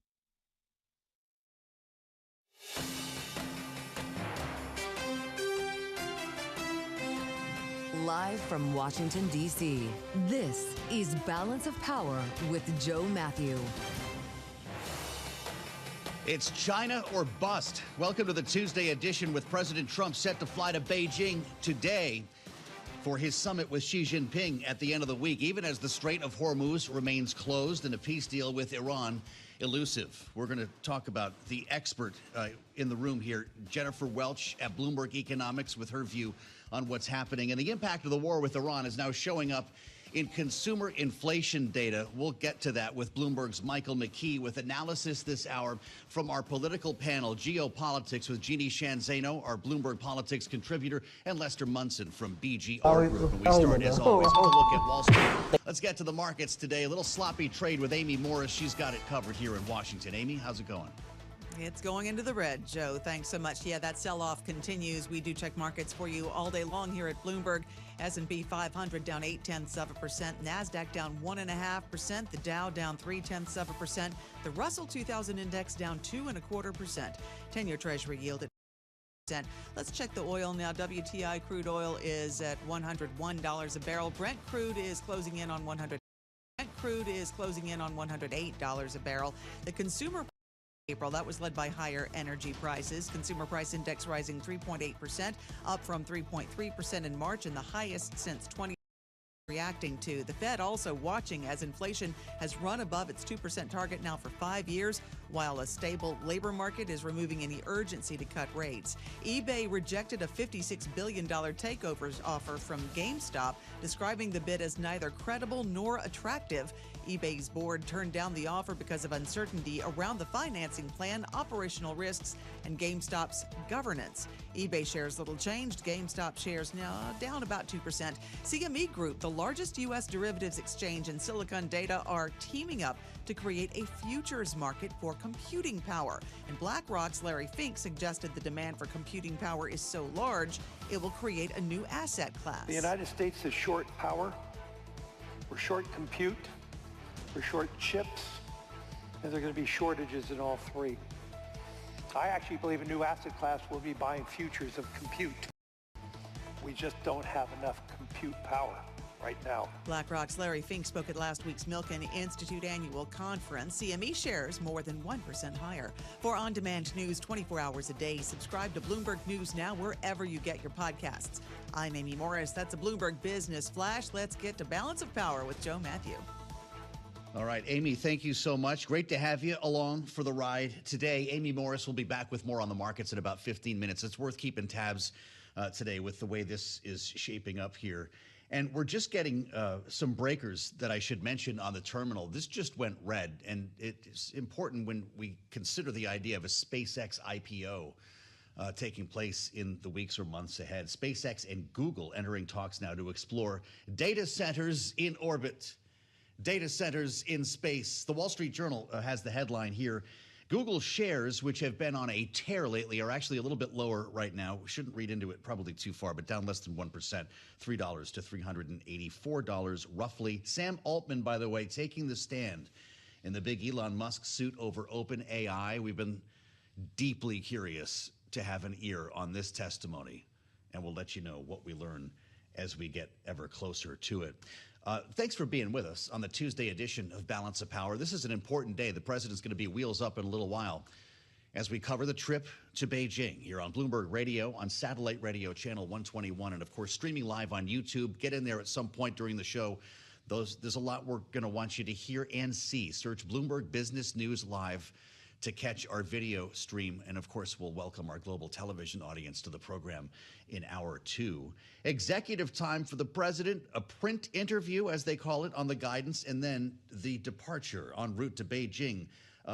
P: Live from Washington, D.C., this is Balance of Power with Joe Matthew.
Y: It's China or bust. Welcome to the Tuesday edition with President Trump set to fly to Beijing today for his summit with Xi Jinping at the end of the week, even as the Strait of Hormuz remains closed and a peace deal with Iran elusive. We're going to talk about the expert in the room here, Jennifer Welch at Bloomberg Economics, with her view on what's happening. And the impact of the war with Iran is now showing up in consumer inflation data. We'll get to that with Bloomberg's Michael McKee with analysis this hour from our political panel, Geopolitics, with Jeannie Shanzano, our Bloomberg Politics contributor, and Lester Munson from BGR Group. And we start, as always, with a look at Wall Street. Let's get to the markets today. A little sloppy trade with Amy Morris. She's got it covered here in Washington. Amy, how's it going?
K: It's going into the red, Joe. Thanks so much. Yeah, that sell-off continues. We do check markets for you all day long here at Bloomberg. S&P 500 down 0.8%. NASDAQ down 1.5%. The Dow down 0.3%. The Russell 2000 Index down 2.25%. 10-year Treasury yield at Let's check the oil now. WTI crude oil is at $101 a barrel. Brent crude is closing in on $108 a barrel. The consumer April, that was led by higher energy prices. Consumer price index rising 3.8%, up from 3.3% in March and the highest since 2020. Reacting to the Fed also watching as inflation has run above its 2% target now for 5 years, while a stable labor market is removing any urgency to cut rates. eBay rejected a $56 billion takeover offer from GameStop, describing the bid as neither credible nor attractive. eBay's board turned down the offer because of uncertainty around the financing plan, operational risks, and GameStop's governance. eBay shares little changed. GameStop shares now down about 2%. CME Group, the largest U.S. derivatives exchange in Silicon Data, are teaming up to create a futures market for computing power. And BlackRock's Larry Fink suggested the demand for computing power is so large, it will create a new asset class.
Z: The United States is short power. We're short compute. We're short chips. And there are going to be shortages in all three. I actually believe a new asset class will be buying futures of compute. We just don't have enough compute power right now.
K: BlackRock's Larry Fink spoke at last week's Milken Institute annual conference. CME shares more than 1% higher. For on-demand news 24 hours a day, subscribe to Bloomberg News Now wherever you get your podcasts. I'm Amy Morris. That's a Bloomberg Business Flash. Let's get to Balance of Power with Joe Matthew.
Y: All right, Amy, thank you so much. Great to have you along for the ride today. Amy Morris will be back with more on the markets in about 15 minutes. It's worth keeping tabs today with the way this is shaping up here. And we're just getting some breakers that I should mention on the terminal. This just went red, and it's important when we consider the idea of a SpaceX IPO taking place in the weeks or months ahead. SpaceX and Google entering talks now to explore data centers in orbit. Data centers in space. The Wall Street Journal has the headline here. Google shares, which have been on a tear lately, are actually a little bit lower right now. We shouldn't read into it probably too far, but down less than 1%, $3 to $384 roughly. Sam Altman, by the way, taking the stand in the big Elon Musk suit over OpenAI. We've been deeply curious to have an ear on this testimony, and we'll let you know what we learn as we get ever closer to it. Thanks for being with us on the Tuesday edition of Balance of Power. This is an important day. The president's going to be wheels up in a little while as we cover the trip to Beijing here on Bloomberg Radio, on satellite radio channel 121, and of course streaming live on YouTube. Get in there at some point during the show. There's a lot we're going to want you to hear and see. Search Bloomberg Business News Live to catch our video stream. And of course, we'll welcome our global television audience to the program in hour 2. Executive time for the president, a print interview, as they call it, on the guidance, and then the departure en route to Beijing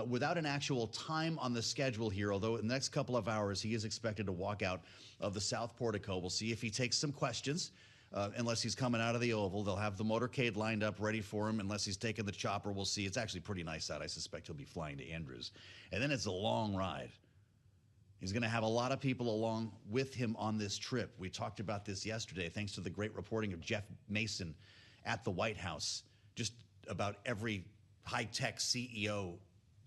Y: without an actual time on the schedule here, although in the next couple of hours, he is expected to walk out of the South Portico. We'll see if he takes some questions. Unless he's coming out of the Oval, they'll have the motorcade lined up ready for him. Unless he's taking the chopper, we'll see. It's actually pretty nice out. I suspect he'll be flying to Andrews. And then it's a long ride. He's going to have a lot of people along with him on this trip. We talked about this yesterday, thanks to the great reporting of Jeff Mason at the White House. Just about every high-tech CEO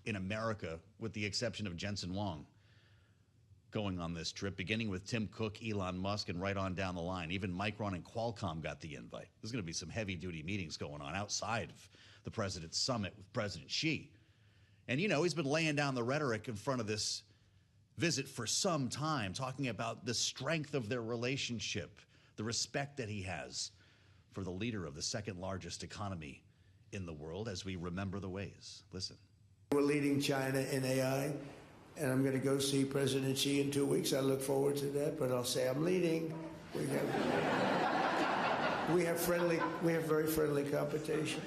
Y: in America, with the exception of Jensen Huang, going on this trip, beginning with Tim Cook, Elon Musk, and right on down the line. Even Micron and Qualcomm got the invite. There's going to be some heavy-duty meetings going on outside of the president's summit with President Xi. And, you know, he's been laying down the rhetoric in front of this visit for some time, talking about the strength of their relationship, the respect that he has for the leader of the second-largest economy in the world, as we remember the ways. Listen.
C: We're leading China in AI. And I'm going to go see President Xi in 2 weeks. I look forward to that, but I'll say I'm leading. We have very friendly competition,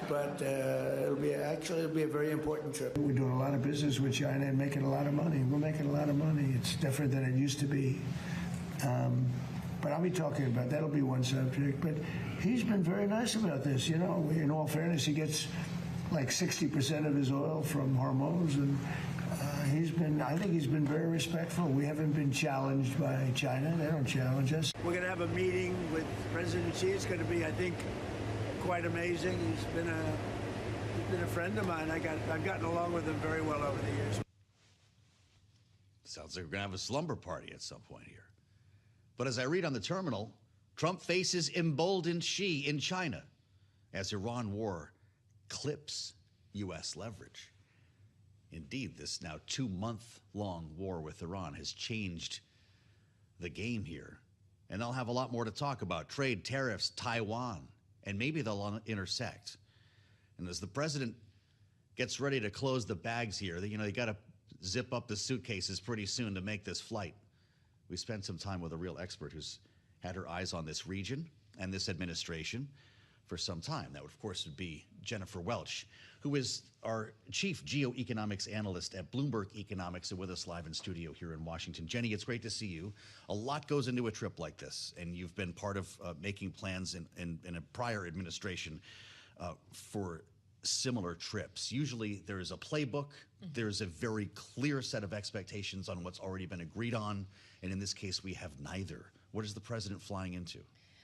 C: but it'll be a very important trip. We're doing a lot of business with China and making a lot of money. We're making a lot of money. It's different than it used to be. But I'll be talking about that'll be one subject. But he's been very nice about this. You know, in all fairness, he gets like 60% of his oil from Hormuz, and I think he's been very respectful. We haven't been challenged by China. They don't challenge us. We're going to have a meeting with President Xi. It's going to be, I think, quite amazing. He's been a friend of mine. I've gotten along with him very well over the years.
Y: Sounds like we're going to have a slumber party at some point here. But as I read on the terminal, Trump faces emboldened Xi in China as Iran war clips U.S. leverage. Indeed, this now 2-month-long war with Iran has changed the game here. And they'll have a lot more to talk about. Trade, tariffs, Taiwan, and maybe they'll intersect. And as the president gets ready to close the bags here, they got to zip up the suitcases pretty soon to make this flight. We spent some time with a real expert who's had her eyes on this region and this administration for some time. That, of course, would be Jennifer Welch, who is our chief geoeconomics analyst at Bloomberg Economics and with us live in studio here in Washington. Jenny, it's great to see you. A lot goes into a trip like this, and you've been part of making plans in a prior administration for similar trips. Usually there is a playbook. There's a very clear set of expectations on what's already been agreed on, and in this case, we have neither. What is the president flying into?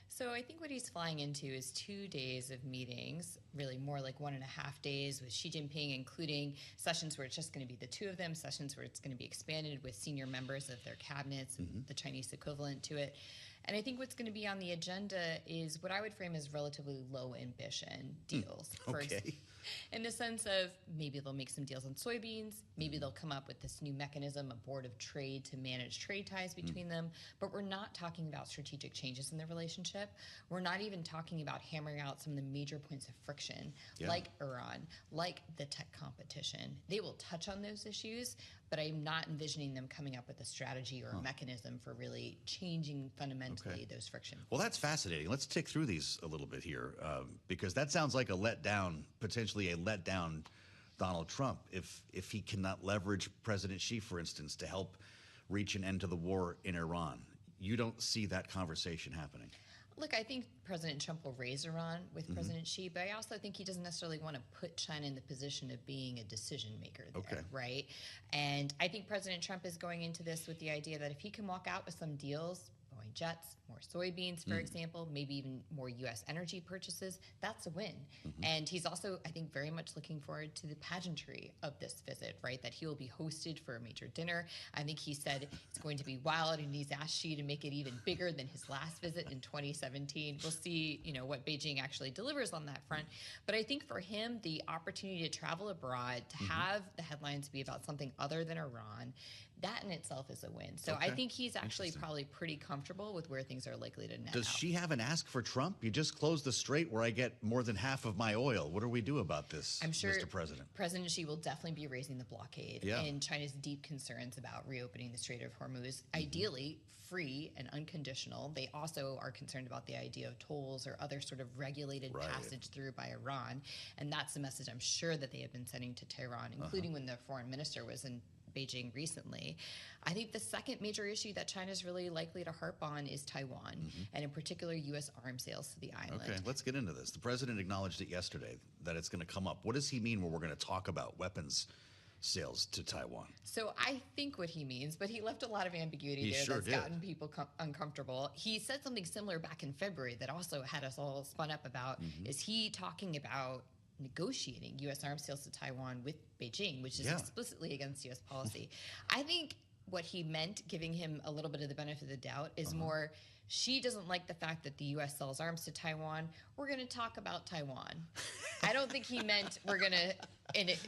F: So I think what he's flying into is 2 days of meetings, really more like 1.5 days with Xi Jinping, including sessions where it's just going to be the two of them, sessions where it's going to be expanded with senior members of their cabinets, the Chinese equivalent to it. And I think what's going to be on the agenda is what I would frame as relatively low ambition deals. In the sense of maybe they'll make some deals on soybeans, maybe they'll come up with this new mechanism, a board of trade to manage trade ties between them, but we're not talking about strategic changes in their relationship. We're not even talking about hammering out some of the major points of friction, like Iran, like the tech competition. They will touch on those issues, but I'm not envisioning them coming up with a strategy or a mechanism for really changing fundamentally those friction points.
Y: Well, that's fascinating. Let's tick through these a little bit here, because that sounds like a letdown, potentially a letdown Donald Trump if he cannot leverage President Xi, for instance, to help reach an end to the war in Iran. You don't see that conversation happening?
F: Look, I think President Trump will raise Iran with President Xi, but I also think he doesn't necessarily want to put China in the position of being a decision maker there, right? And I think President Trump is going into this with the idea that if he can walk out with some deals, Boeing jets, more soybeans, for example, maybe even more U.S. energy purchases, that's a win. And he's also, I think, very much looking forward to the pageantry of this visit, right? That he will be hosted for a major dinner. I think he said it's going to be wild, and he's asked Xi to make it even bigger than his last visit in 2017. We'll see, you know, what Beijing actually delivers on that front. But I think for him, the opportunity to travel abroad, to have the headlines be about something other than Iran, that in itself is a win. So I think he's actually probably pretty comfortable with where things are likely to net
Y: Does
F: out.
Y: she have an ask for Trump? You just closed the strait where I get more than half of my oil. What do we do about this,
F: I'm sure
Y: Mr. President?
F: President Xi will definitely be raising the blockade and China's deep concerns about reopening the Strait of Hormuz, ideally free and unconditional. They also are concerned about the idea of tolls or other sort of regulated passage through by Iran. And that's the message I'm sure that they have been sending to Tehran, including when the foreign minister was in Beijing recently. I think the second major issue that China's really likely to harp on is Taiwan, and in particular U.S. arms sales to the island.
Y: Okay, let's get into this. The president acknowledged it yesterday that it's going to come up. What does he mean when we're going to talk about weapons sales to Taiwan?
F: So I think what he means, but he left a lot of ambiguity that's gotten people uncomfortable. He said something similar back in February that also had us all spun up about, is he talking about negotiating U.S. arms sales to Taiwan with Beijing, which is explicitly against U.S. policy. I think what he meant, giving him a little bit of the benefit of the doubt, is more, she doesn't like the fact that the U.S. sells arms to Taiwan. We're going to talk about Taiwan. I don't think he meant we're going to,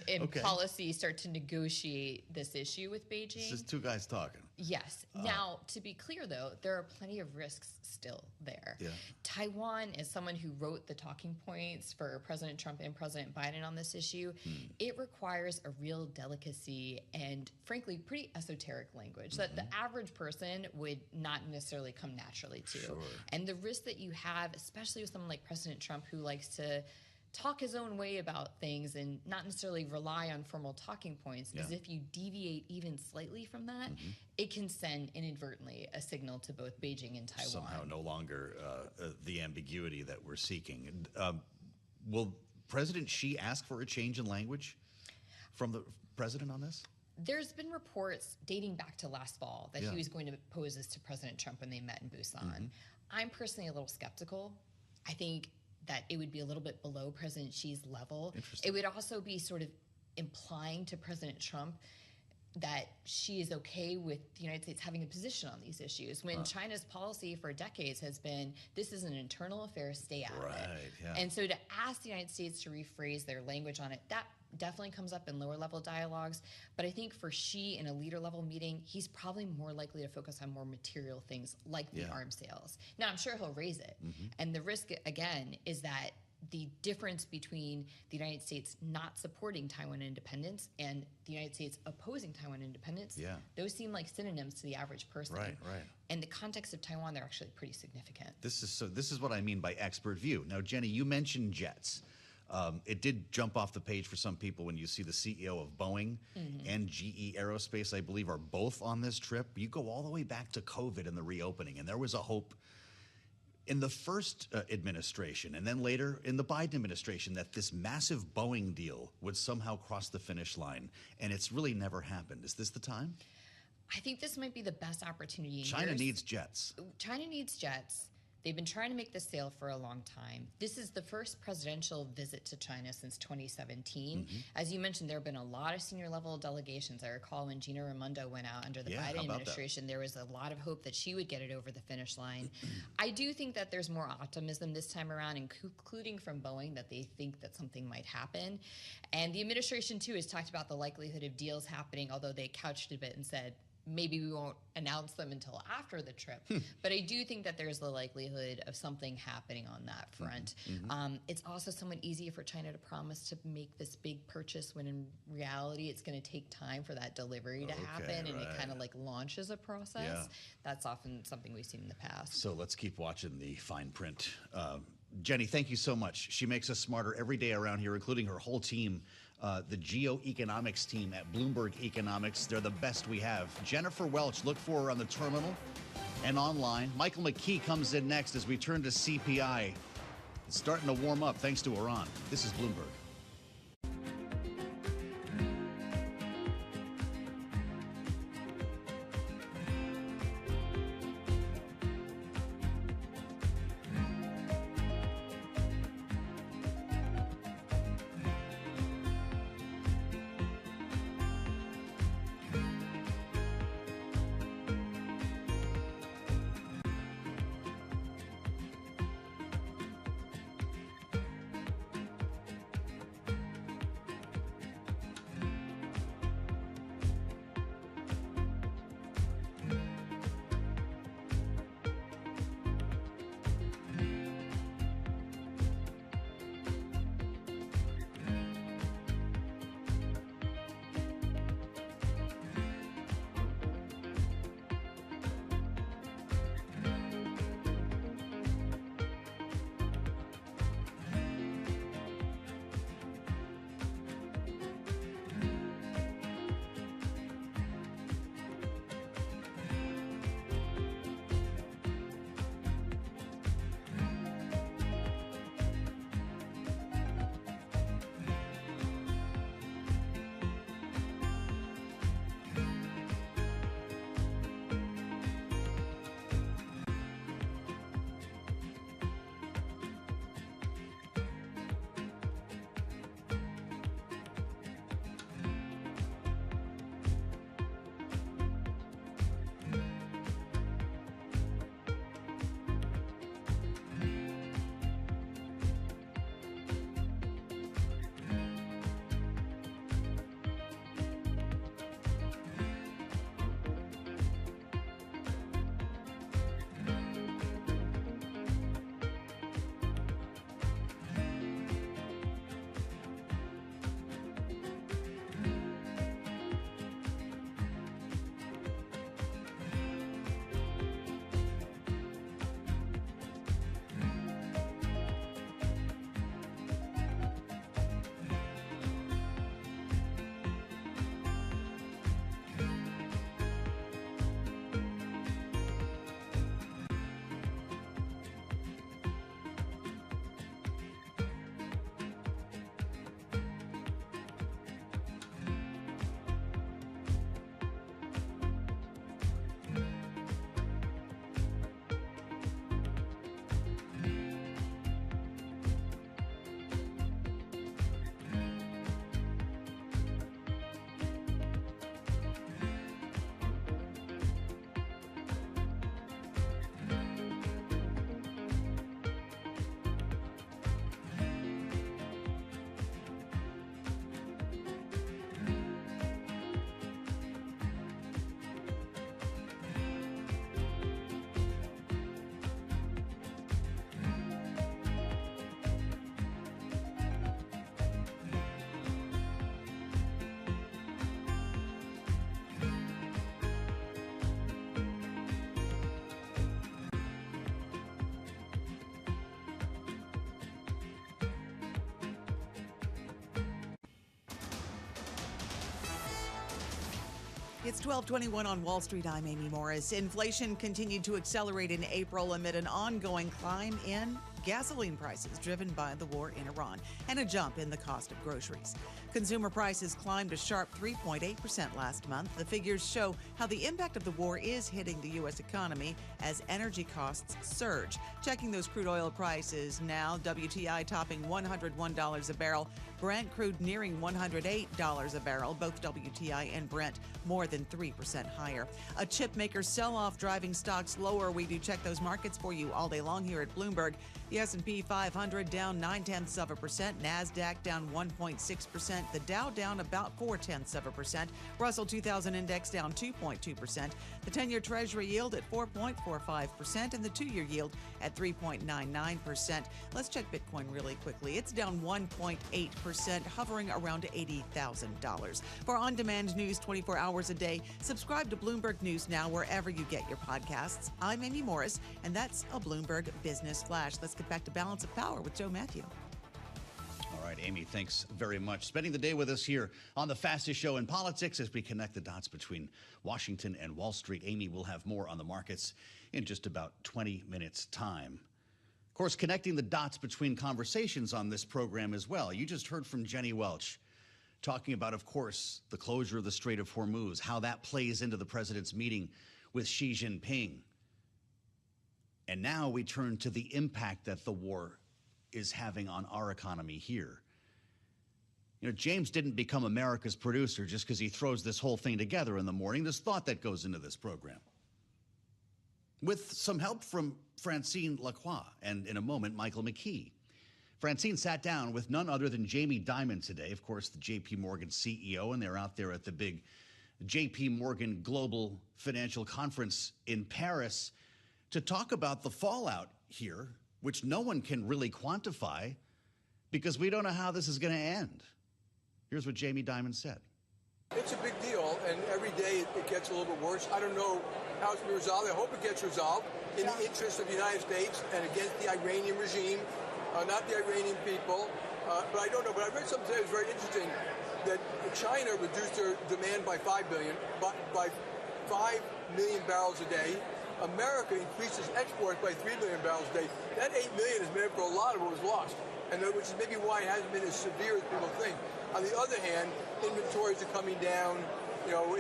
F: in policy, start to negotiate this issue with Beijing.
Y: This is two guys talking.
F: Yes. Now, to be clear, though, there are plenty of risks still there. Taiwan, as someone who wrote the talking points for President Trump and President Biden on this issue, it requires a real delicacy and, frankly, pretty esoteric language that the average person would not necessarily come naturally to. And the risk that you have, especially with someone like President Trump, who likes to talk his own way about things and not necessarily rely on formal talking points, is if you deviate even slightly from that, it can send inadvertently a signal to both Beijing and Taiwan.
Y: Somehow no longer the ambiguity that we're seeking. Will President Xi ask for a change in language from the president on this?
F: There's been reports dating back to last fall that he was going to pose this to President Trump when they met in Busan. I'm personally a little skeptical. I think that it would be a little bit below President Xi's level. It would also be sort of implying to President Trump that she is okay with the United States having a position on these issues, when China's policy for decades has been, this is an internal affair, stay out of it. And so to ask the United States to rephrase their language on it, that definitely comes up in lower level dialogues. But I think for Xi in a leader level meeting, he's probably more likely to focus on more material things like the arms sales. Now, I'm sure he'll raise it. And the risk, again, is that the difference between the United States not supporting Taiwan independence and the United States opposing Taiwan independence, those seem like synonyms to the average person. In the context of Taiwan, they're actually pretty significant.
Y: This is what I mean by expert view. Now, Jenny, you mentioned jets. It did jump off the page for some people when you see the CEO of Boeing and GE Aerospace, I believe, are both on this trip. You go all the way back to COVID and the reopening, and there was a hope in the first administration and then later in the Biden administration that this massive Boeing deal would somehow cross the finish line, and it's really never happened. Is this the time?
F: I think this might be the best opportunity.
Y: China needs jets.
F: China needs jets. They've been trying to make this sale for a long time. This is the first presidential visit to China since 2017. As you mentioned, there have been a lot of senior level delegations. I recall when Gina Raimondo went out under the Biden administration, there was a lot of hope that she would get it over the finish line. I do think that there's more optimism this time around, including from Boeing, that they think that something might happen. And the administration, too, has talked about the likelihood of deals happening, although they couched it a bit and said, maybe we won't announce them until after the trip. But I do think that there's the likelihood of something happening on that front. It's also somewhat easier for China to promise to make this big purchase when in reality it's going to take time for that delivery to happen, and it kind of like launches a process. That's often something we've seen in the past.
Y: So let's keep watching the fine print. Jenny, thank you so much. She makes us smarter every day around here, including her whole team, the geoeconomics team at Bloomberg Economics. They're the best we have. Jennifer Welch, look for her on the terminal and online. Michael McKee comes in next as we turn to CPI. It's starting to warm up thanks to Iran. This is Bloomberg.
K: It's 12:21 on Wall Street. I'm Amy Morris. Inflation continued to accelerate in April amid an ongoing climb in gasoline prices driven by the war in Iran and a jump in the cost of groceries. Consumer prices climbed a sharp 3.8% last month. The figures show how the impact of the war is hitting the U.S. economy as energy costs surge. Checking those crude oil prices now, WTI topping $101 a barrel, Brent crude nearing $108 a barrel, both WTI and Brent more than 3% higher. A chip maker sell-off driving stocks lower. We do check those markets for you all day long here at Bloomberg. The S&P 500 down 0.9%, NASDAQ down 1.6%, the Dow down about 0.4%, Russell 2000 index down 2.2%, the 10-year Treasury yield at 4.45%, and the 2-year yield at 3.99%. Let's check Bitcoin really quickly. It's down 1.8%. 1%, hovering around $80,000. For on-demand news 24 hours a day, subscribe to Bloomberg News Now wherever you get your podcasts. I'm Amy Morris, and that's a Bloomberg Business Flash. Let's get back to Balance of Power with Joe Matthew.
Y: All right, Amy, thanks very much. Spending the day with us here on the fastest show in politics as we connect the dots between Washington and Wall Street. Amy will have more on the markets in just about 20 minutes' time. Of course, connecting the dots between conversations on this program as well. You just heard from Jenny Welch talking about, of course, the closure of the Strait of Hormuz, how that plays into the president's meeting with Xi Jinping. And now we turn to the impact that the war is having on our economy here. You know, James didn't become America's producer just because he throws this whole thing together in the morning. There's thought that goes into this program. With some help from Francine Lacroix and, in a moment, Michael McKee. Francine sat down with none other than Jamie Dimon today, of course, the J.P. Morgan CEO, and they're out there at the big J.P. Morgan Global Financial Conference in Paris to talk about the fallout here, which no one can really quantify because we don't know how this is going to end. Here's what Jamie Dimon said.
G: It's a big deal, and every day it gets a little bit worse. I don't know how it's going to be resolved. I hope it gets resolved in the interest of the United States and against the Iranian regime, not the Iranian people. But I don't know. But I read something today that was very interesting, that China reduced their demand by 5 million barrels a day. America increases exports by 3 million barrels a day. That 8 million is made up for a lot of what was lost, and which is maybe why it hasn't been as severe as people think. On the other hand, inventories are coming down. You know,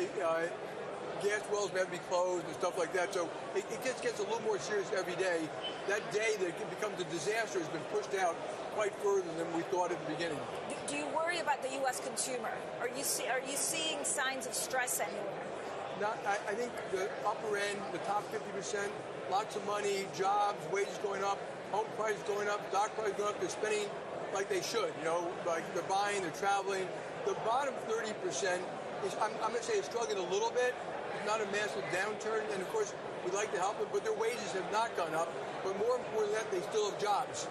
G: gas wells may have to be closed and stuff like that. So it gets a little more serious every day. That day that it becomes a disaster has been pushed out quite further than we thought at the beginning.
H: Do you worry about the U.S. consumer? Are you seeing signs of stress anywhere?
G: I think the upper end, the top 50%, lots of money, jobs, wages going up, home prices going up, stock prices going up. They're spending like they should, you know, like they're buying, they're traveling. The bottom 30% is, I'm going to say, it's struggling a little bit. It's not a massive downturn, and of course, we'd like to help them, but their wages have not gone up. But more important than that, they still have jobs,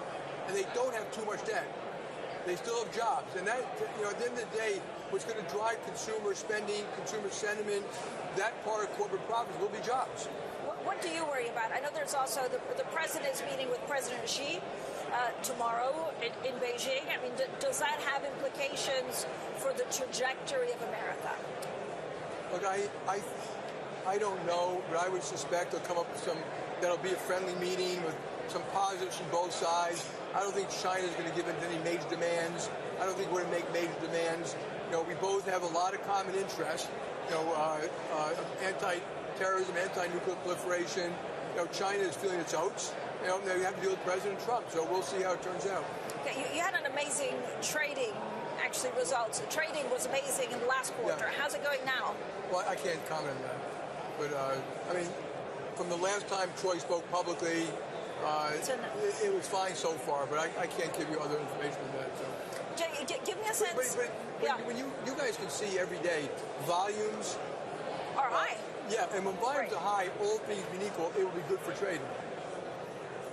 G: and they don't have too much debt. They still have jobs, and that, you know, at the end of the day, what's going to drive consumer spending, consumer sentiment, that part of corporate profits will be jobs.
H: What do you worry about? I know there's also the president's meeting with President Xi tomorrow in Beijing. I mean, does that have implications for the trajectory of America?
G: Look, I don't know, but I would suspect they'll come up with that'll be a friendly meeting with some positives from both sides. I don't think China's going to give in to any major demands. I don't think we're going to make major demands. You know, we both have a lot of common interests. You know, anti-terrorism, anti-nuclear proliferation. You know, China is feeling its oats. You know, they have to deal with President Trump, so we'll see how it turns out.
H: Okay, you had an amazing trading, actually, results. The trading was amazing in the last quarter. Yeah. How's it going now?
G: Well, I can't comment on that. But, I mean, from the last time Troy spoke publicly, it was fine so far, but I can't give you other information than that. So.
H: Jay, give me a sense.
G: But when you guys can see every day, volumes
H: are high.
G: Yeah, and when volumes are high, all things being equal, it will be good for trading.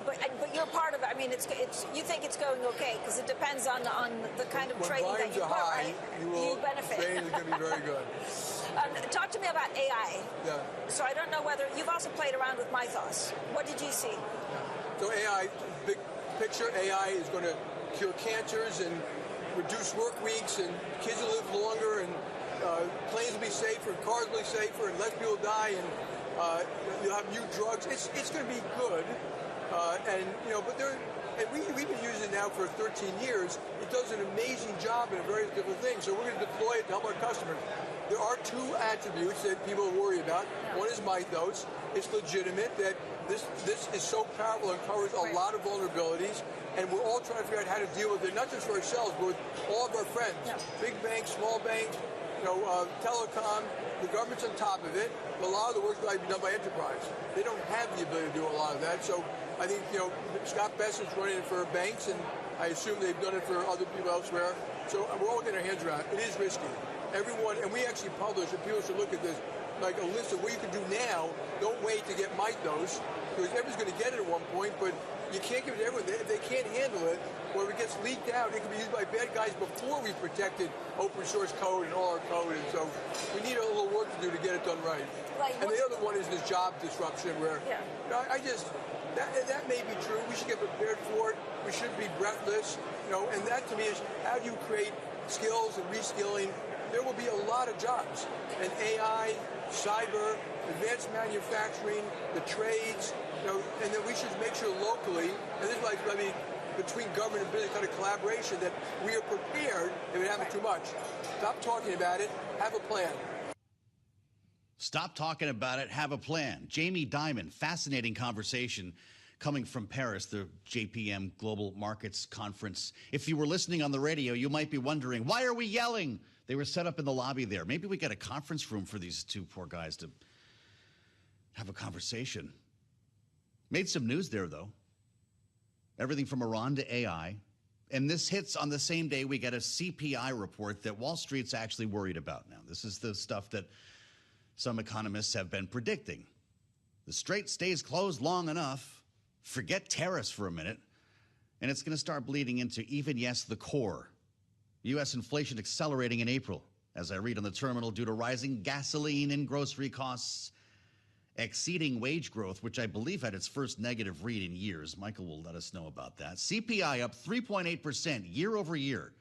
H: But you're part of it. I mean, it's you think it's going okay because it depends on the kind of trading that you put, right? You benefit.
G: Trading is going to be very good.
H: Talk to me about AI.
G: Yeah.
H: So I don't know whether you've also played around with Mythos. What did you see?
G: Yeah. So AI, big picture, AI is going to cure cancers and reduce work weeks, and kids will live longer, and planes will be safer, and cars will be safer, and less people die, and you'll have new drugs. It's going to be good. And you know, but we've been using it now for 13 years. It does an amazing job in various different things. So we're going to deploy it to help our customers. There are two attributes that people worry about. One is Mythos. It's legitimate that this is so powerful and covers a lot of vulnerabilities, and we're all trying to figure out how to deal with it, not just for ourselves, but with all of our friends, big banks, small banks, you know, telecom. The government's on top of it. But a lot of the work will be done by enterprise. They don't have the ability to do a lot of that. So I think, you know, Scott Bessett's running it for banks, and I assume they've done it for other people elsewhere. So we're all getting our hands around it. It is risky. Everyone, and we actually publish, and people should look at this, like a list of what you can do now. Don't wait to get mythos, because everyone's going to get it at one point, but you can't give it to everyone. They can't handle it, or if it gets leaked out, it can be used by bad guys before we protected open source code and all our code. And so we need a little work to do to get it done right. And the other one is this job disruption where that may be true. We should get prepared for it. We should be breathless. And that to me is how do you create skills and reskilling. There will be a lot of jobs. And AI, cyber, advanced manufacturing, the trades, and then we should make sure locally, and this is like, between government and business kind of collaboration, that we are prepared if it happens too much. Stop talking about it. Have a plan.
Y: Stop talking about it. Have a plan. Jamie Dimon, fascinating conversation coming from Paris, the JPM Global Markets Conference. If you were listening on the radio, you might be wondering, why are we yelling? They were set up in the lobby there. Maybe we got a conference room for these two poor guys to have a conversation. Made some news there, though. Everything from Iran to AI. And this hits on the same day we get a CPI report that Wall Street's actually worried about now. This is the stuff that some economists have been predicting. The Strait stays closed long enough, forget tariffs for a minute, and it's going to start bleeding into even, yes, the core. U.S. inflation accelerating in April, as I read on the terminal, due to rising gasoline and grocery costs, exceeding wage growth, which I believe had its first negative read in years. Michael will let us know about that. CPI up 3.8% year over year.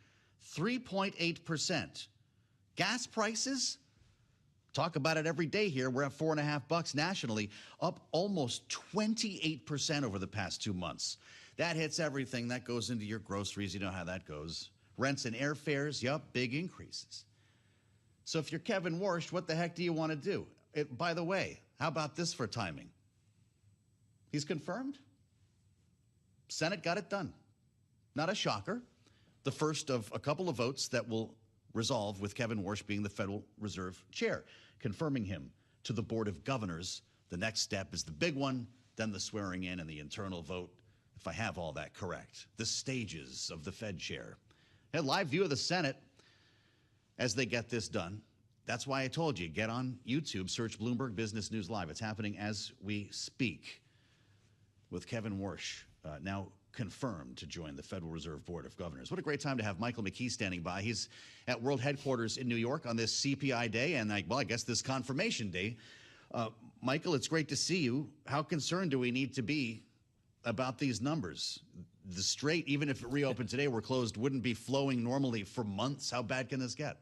Y: 3.8%. Gas prices? Talk about it every day here. We're at $4.50 nationally, up almost 28% over the past 2 months. That hits everything. That goes into your groceries. You know how that goes. Rents and airfares, yup, big increases. So if you're Kevin Warsh, what the heck do you want to do? By the way, how about this for timing? He's confirmed. Senate got it done. Not a shocker. The first of a couple of votes that will resolve with Kevin Warsh being the Federal Reserve Chair, confirming him to the Board of Governors. The next step is the big one, then the swearing in and the internal vote, if I have all that correct. The stages of the Fed Chair. A live view of the Senate as they get this done. That's why I told you, get on YouTube, search Bloomberg Business News Live. It's happening as we speak with Kevin Warsh, now confirmed to join the Federal Reserve Board of Governors. What a great time to have Michael McKee standing by. He's at World Headquarters in New York on this CPI day and, I guess this confirmation day. Michael, it's great to see you. How concerned do we need to be about these numbers? The Strait, even if it reopened today, we're closed, wouldn't be flowing normally for months. How bad can this get?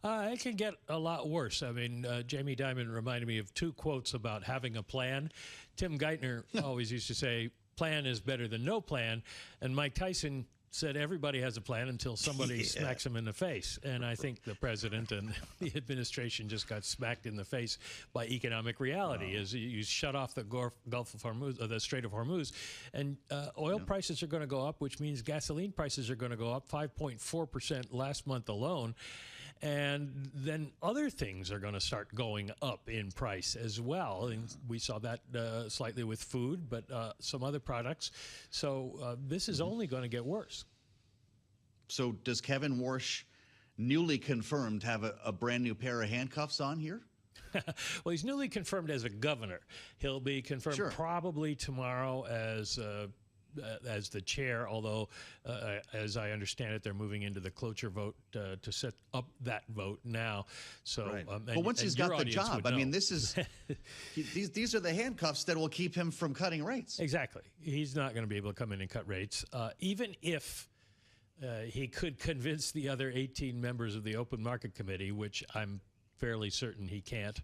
E: It can get a lot worse. I mean, Jamie Dimon reminded me of two quotes about having a plan. Tim Geithner always used to say, plan is better than no plan. And Mike Tyson said everybody has a plan until somebody smacks him in the face. And I think the president and the administration just got smacked in the face by economic reality as you shut off the Gulf of Hormuz, the Strait of Hormuz. And oil prices are going to go up, which means gasoline prices are going to go up 5.4% last month alone. And then other things are going to start going up in price as well. And we saw that slightly with food, but some other products. So this is only going to get worse.
Y: So does Kevin Warsh, newly confirmed, have a brand new pair of handcuffs on here?
E: Well, he's newly confirmed as a governor. He'll be confirmed probably tomorrow as the chair, although, as I understand it, they're moving into the cloture vote to set up that vote now. So,
Y: but once he's got the job, I mean, this is these are the handcuffs that will keep him from cutting rates.
E: Exactly. He's not going to be able to come in and cut rates, even if he could convince the other 18 members of the Open Market Committee, which I'm fairly certain he can't.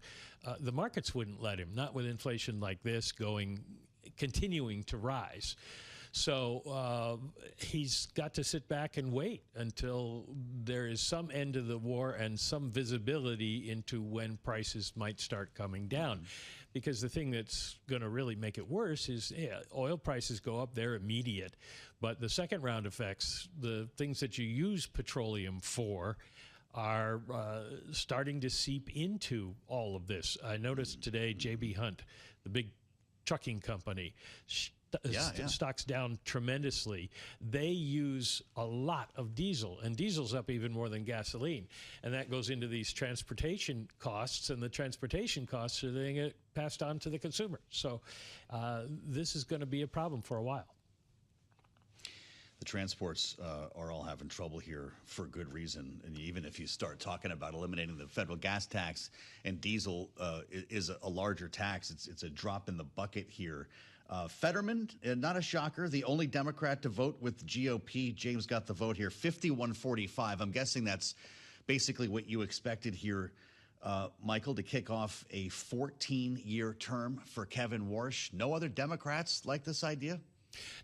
E: The markets wouldn't let him, not with inflation like this continuing to rise. So he's got to sit back and wait until there is some end to the war and some visibility into when prices might start coming down. Because the thing that's going to really make it worse is oil prices go up, they're immediate. But the second round effects, the things that you use petroleum for, are starting to seep into all of this. I noticed today J.B. Hunt, the big trucking company, stock's down tremendously. They use a lot of diesel, and diesel's up even more than gasoline. And that goes into these transportation costs, and the transportation costs are then get passed on to the consumer. So this is going to be a problem for a while.
Y: The transports are all having trouble here for good reason. And even if you start talking about eliminating the federal gas tax, and diesel is a larger tax, it's a drop in the bucket here. Fetterman, not a shocker, the only Democrat to vote with GOP. James got the vote here, 51-45. I'm guessing that's basically what you expected here, Michael, to kick off a 14-year term for Kevin Warsh. No other Democrats like this idea?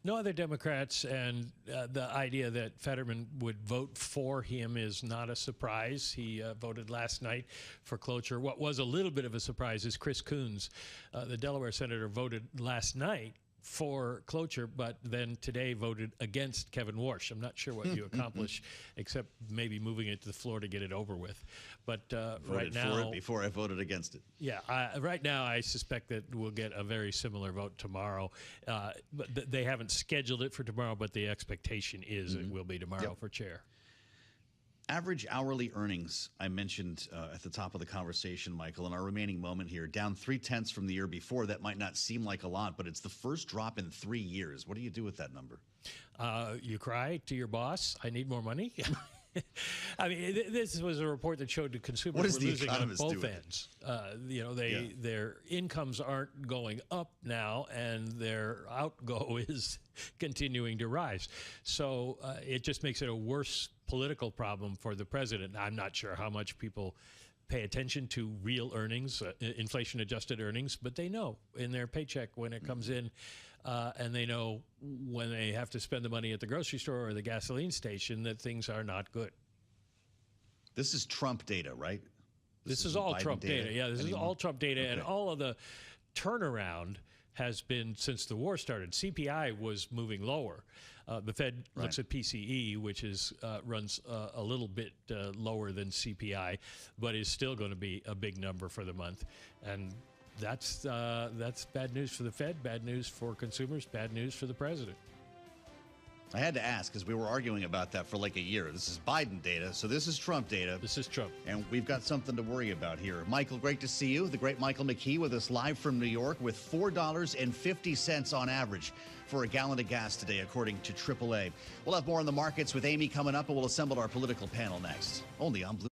E: No other Democrats, and the idea that Fetterman would vote for him is not a surprise. He voted last night for cloture. What was a little bit of a surprise is Chris Coons, the Delaware senator, voted last night for cloture, but then today voted against Kevin Warsh. I'm not sure what you accomplish, except maybe moving it to the floor to get it over with. But right now,
Y: for it before I voted against it.
E: Yeah, right now I suspect that we'll get a very similar vote tomorrow. But they haven't scheduled it for tomorrow, but the expectation is it will be tomorrow for chair.
Y: Average hourly earnings, I mentioned at the top of the conversation, Michael, in our remaining moment here, down 0.3 from the year before. That might not seem like a lot, but it's the first drop in 3 years. What do you do with that number?
E: You cry to your boss, I need more money. I mean, this was a report that showed the consumers were losing on both ends. Their incomes aren't going up now, and their outgo is continuing to rise. So it just makes it a worse political problem for the president. I'm not sure how much people pay attention to real earnings, inflation-adjusted earnings, but they know in their paycheck when it comes in. And they know when they have to spend the money at the grocery store or the gasoline station that things are not good.
Y: This is Trump data, right?
E: This is all Trump data. Yeah, this is all Trump data. Okay. And all of the turnaround has been since the war started. CPI was moving lower. The Fed looks at PCE, which is runs a little bit lower than CPI, but is still going to be a big number for the month. And that's bad news for the Fed, bad news for consumers, bad news for the president.
Y: I had to ask because we were arguing about that for like a year. This is Biden data, so this is Trump data.
E: This is Trump.
Y: And we've got something to worry about here. Michael, great to see you. The great Michael McKee with us live from New York with $4.50 on average for a gallon of gas today, according to AAA. We'll have more on the markets with Amy coming up, and we'll assemble our political panel next. Only on Blue.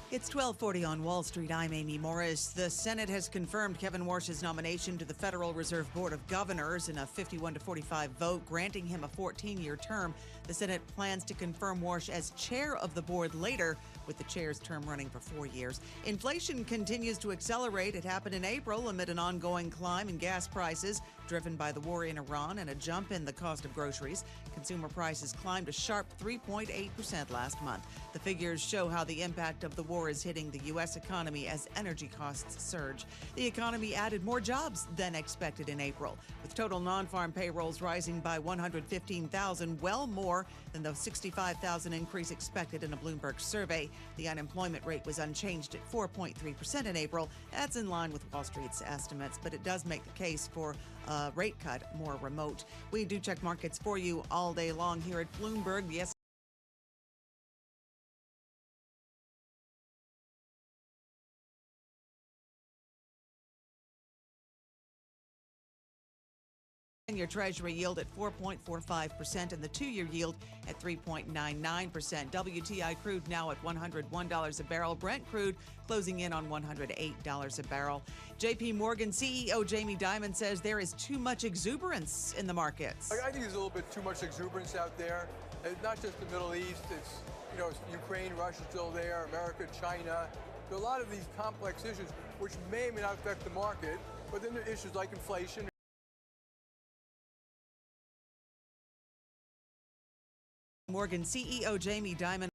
K: It's 12:40 on Wall Street. I'm Amy Morris. The Senate has confirmed Kevin Warsh's nomination to the Federal Reserve Board of Governors in a 51-45 vote, granting him a 14-year term. The Senate plans to confirm Warsh as chair of the board later, with the chair's term running for 4 years. Inflation continues to accelerate. It happened in April amid an ongoing climb in gas prices, driven by the war in Iran and a jump in the cost of groceries. Consumer prices climbed a sharp 3.8% last month. The figures show how the impact of the war is hitting the U.S. economy as energy costs surge. The economy added more jobs than expected in April, with total non-farm payrolls rising by 115,000, well more than the 65,000 increase expected in a Bloomberg survey. The unemployment rate was unchanged at 4.3% in April. That's in line with Wall Street's estimates, but it does make the case for a rate cut more remote. We do check markets for you all day long here at Bloomberg. Yes. Your Treasury yield at 4.45% and the 2-year yield at 3.99%. WTI crude now at $101 a barrel. Brent crude closing in on $108 a barrel. JP Morgan CEO Jamie Dimon says there is too much exuberance in the markets.
G: I think there's a little bit too much exuberance out there. It's not just the Middle East. It's, Ukraine, Russia still there, America, China. There are a lot of these complex issues which may or may not affect the market, but then there are issues like inflation.
K: Morgan CEO Jamie Dimon.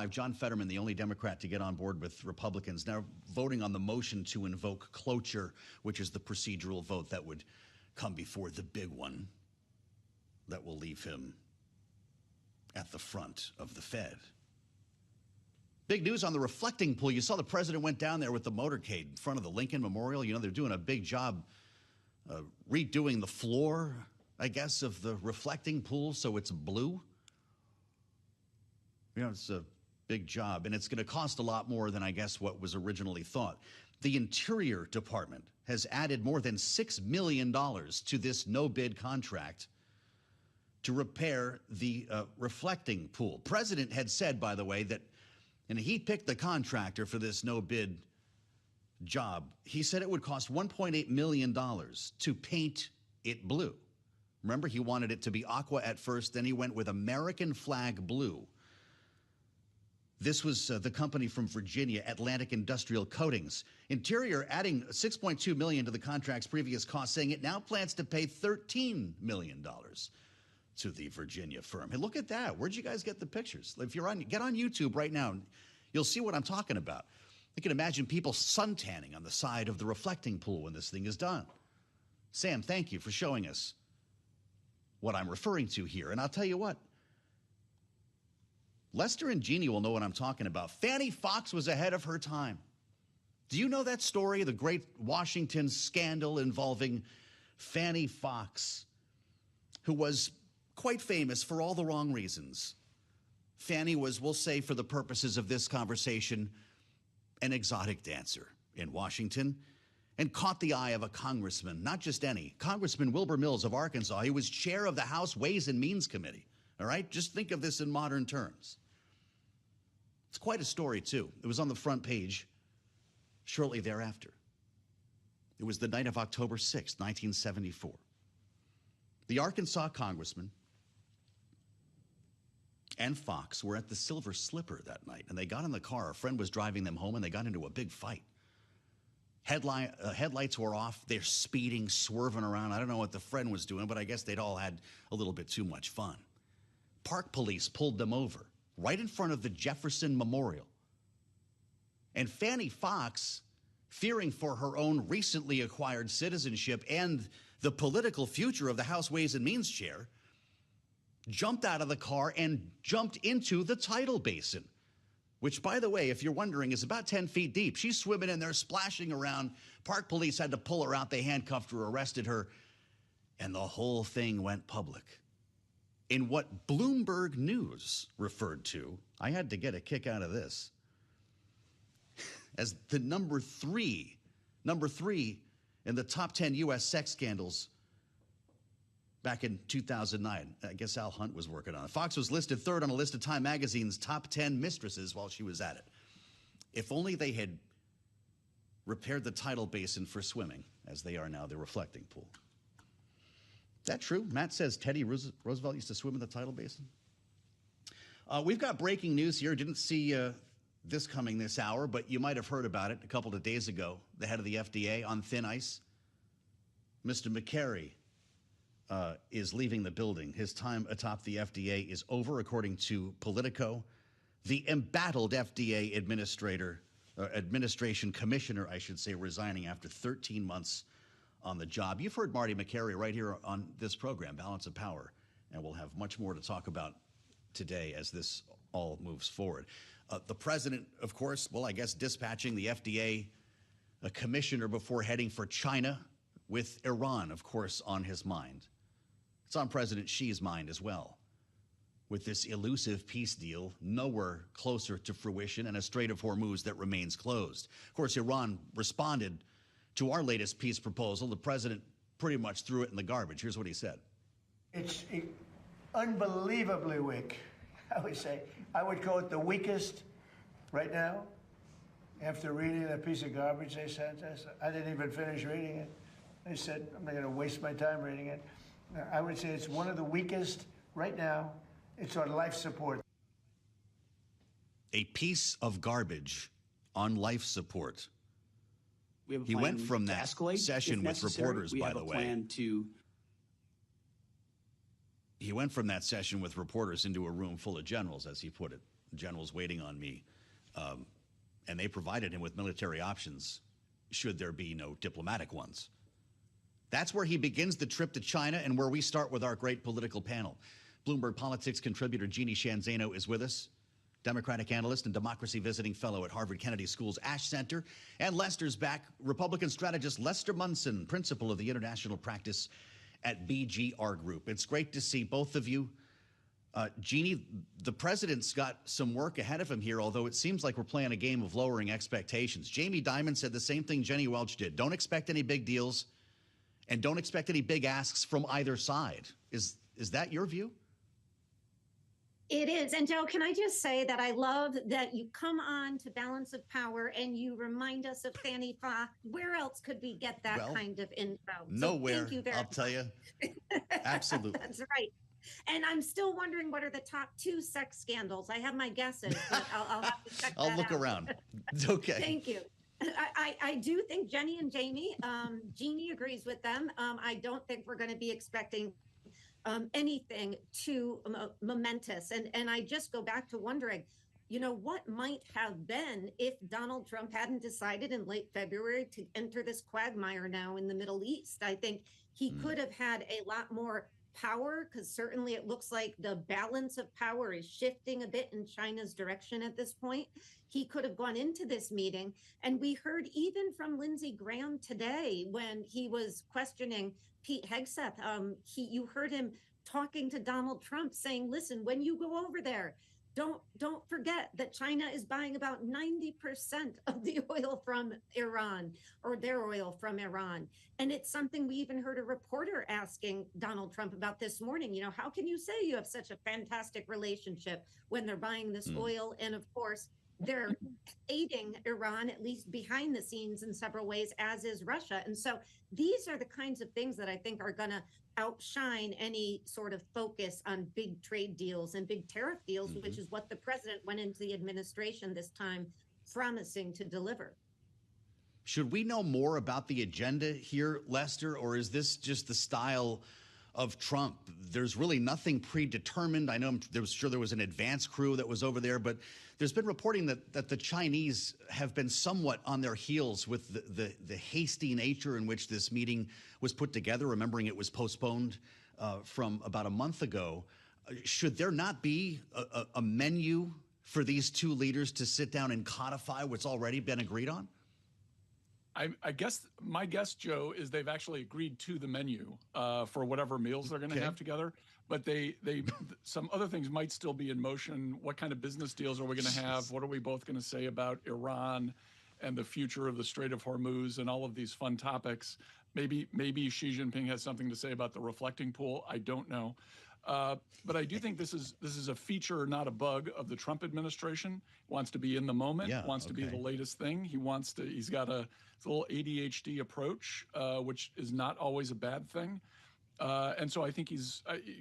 Y: John Fetterman, the only Democrat to get on board with Republicans, now voting on the motion to invoke cloture, which is the procedural vote that would come before the big one that will leave him at the front of the Fed. Big news on the reflecting pool. You saw the president went down there with the motorcade in front of the Lincoln Memorial. They're doing a big job redoing the floor, I guess, of the reflecting pool so it's blue. It's a big job, and it's going to cost a lot more than, I guess, what was originally thought. The Interior Department has added more than $6 million to this no-bid contract to repair the reflecting pool. President had said, by the way, that, and he picked the contractor for this no-bid job. He said it would cost $1.8 million to paint it blue. Remember, he wanted it to be aqua at first, then he went with American flag blue. This was the company from Virginia, Atlantic Industrial Coatings. Interior adding $6.2 million to the contract's previous cost, saying it now plans to pay $13 million to the Virginia firm. Hey, look at that. Where'd you guys get the pictures? If you're get on YouTube right now, you'll see what I'm talking about. You can imagine people suntanning on the side of the reflecting pool when this thing is done. Sam, thank you for showing us what I'm referring to here. And I'll tell you what, Lester and Jeannie will know what I'm talking about. Fannie Fox was ahead of her time. Do you know that story, the great Washington scandal involving Fannie Fox? who was quite famous for all the wrong reasons. Fanny was, we'll say for the purposes of this conversation, an exotic dancer in Washington, and caught the eye of a congressman, not just any, Congressman Wilbur Mills of Arkansas. He was chair of the House Ways and Means Committee, all right? Just think of this in modern terms. It's quite a story, too. It was on the front page shortly thereafter. It was the night of October 6, 1974. The Arkansas congressman and Fox were at the Silver Slipper that night, and they got in the car. A friend was driving them home, and they got into a big fight. Headlights were off. They're speeding, swerving around. I don't know what the friend was doing, but I guess they'd all had a little bit too much fun. Park police pulled them over right in front of the Jefferson Memorial. And Fanny Fox, fearing for her own recently acquired citizenship and the political future of the House Ways and Means chair, jumped out of the car and jumped into the tidal basin, which, by the way, if you're wondering, is about 10 feet deep. She's swimming in there, splashing around. Park police had to pull her out. They handcuffed her, arrested her, and the whole thing went public. In what Bloomberg News referred to, I had to get a kick out of this, as the number three in the top 10 U.S. sex scandals back in 2009. I guess Al Hunt was working on it. Fox was listed third on a list of Time Magazine's top 10 mistresses while she was at it. If only they had repaired the tidal basin for swimming, as they are now the reflecting pool. Is that true? Matt says Teddy Roosevelt used to swim in the tidal basin. We've got breaking news here. Didn't see this coming this hour, but you might have heard about it a couple of days ago. The head of the FDA on thin ice, Mr. McCary, is leaving the building. His time atop the FDA is over, according to Politico. The embattled FDA administration commissioner, I should say, resigning after 13 months on the job. You've heard Marty McCary right here on this program, Balance of Power, and we'll have much more to talk about today as this all moves forward. The president, of course, well, I guess dispatching the FDA commissioner before heading for China, with Iran, of course, on his mind. It's on President Xi's mind as well, with this elusive peace deal nowhere closer to fruition and a Strait of Hormuz that remains closed. Of course, Iran responded to our latest peace proposal. The president pretty much threw it in the garbage. Here's what he said.
C: It's unbelievably weak, I would say. I would call it the weakest right now. After reading that piece of garbage they sent us, I didn't even finish reading it. They said, I'm not going to waste my time reading it. I would say it's one of the weakest right now. It's on life support.
Y: A piece of garbage on life support. He went from that session with reporters, by the way. He went from that session with reporters into a room full of generals, as he put it. Generals waiting on me. And they provided him with military options, should there be no diplomatic ones. That's where he begins the trip to China and where we start with our great political panel. Bloomberg Politics contributor Jeannie Shanzano is with us, Democratic analyst and democracy visiting fellow at Harvard Kennedy School's Ash Center. And Lester's back, Republican strategist Lester Munson, principal of the international practice at BGR Group. It's great to see both of you. Jeannie, the president's got some work ahead of him here, although it seems like we're playing a game of lowering expectations. Jamie Dimon said the same thing Jenny Welch did. Don't expect any big deals and don't expect any big asks from either side. Is that your view?
I: It is. And Joe, can I just say that I love that you come on to Balance of Power and you remind us of Fanny Fox. Where else could we get that kind of info?
Y: Nowhere,
I: so thank you very
Y: I'll tell you. Absolutely.
I: That's right. And I'm still wondering what are the top 2 sex scandals. I have my guesses, but I'll have to check that out.
Y: I'll look around. Okay.
I: Thank you. I do think Jenny and Jamie, Jeannie agrees with them. I don't think we're going to be expecting anything too momentous. And I just go back to wondering, what might have been if Donald Trump hadn't decided in late February to enter this quagmire now in the Middle East. I think he could have had a lot more power, because certainly it looks like the balance of power is shifting a bit in China's direction at this point. He could have gone into this meeting, and we heard even from Lindsey Graham today when he was questioning Pete Hegseth, you heard him talking to Donald Trump saying, listen, when you go over there, don't forget that China is buying about 90% of the oil from Iran, or their oil from Iran. And it's something we even heard a reporter asking Donald Trump about this morning. You know, how can you say you have such a fantastic relationship when they're buying this oil? And of course, they're aiding Iran, at least behind the scenes in several ways, as is Russia. And so these are the kinds of things that I think are going to outshine any sort of focus on big trade deals and big tariff deals, which is what the president went into the administration this time promising to deliver.
Y: Should we know more about the agenda here, Lester, or is this just the style of Trump? There's really nothing predetermined. I know there was an advance crew that was over there, but there's been reporting that the Chinese have been somewhat on their heels with the hasty nature in which this meeting was put together, remembering it was postponed from about a month ago. Should there not be a menu for these two leaders to sit down and codify what's already been agreed on?
B: I guess my guess, Joe, is they've actually agreed to the menu for whatever meals they're going to have together. But some other things might still be in motion. What kind of business deals are we going to have? What are we both going to say about Iran and the future of the Strait of Hormuz and all of these fun topics? Maybe Xi Jinping has something to say about the reflecting pool. I don't know. But I do think this is a feature, not a bug, of the Trump administration. Wants to be in the moment, wants to be the latest thing. He's got a little ADHD approach, which is not always a bad thing. And so I think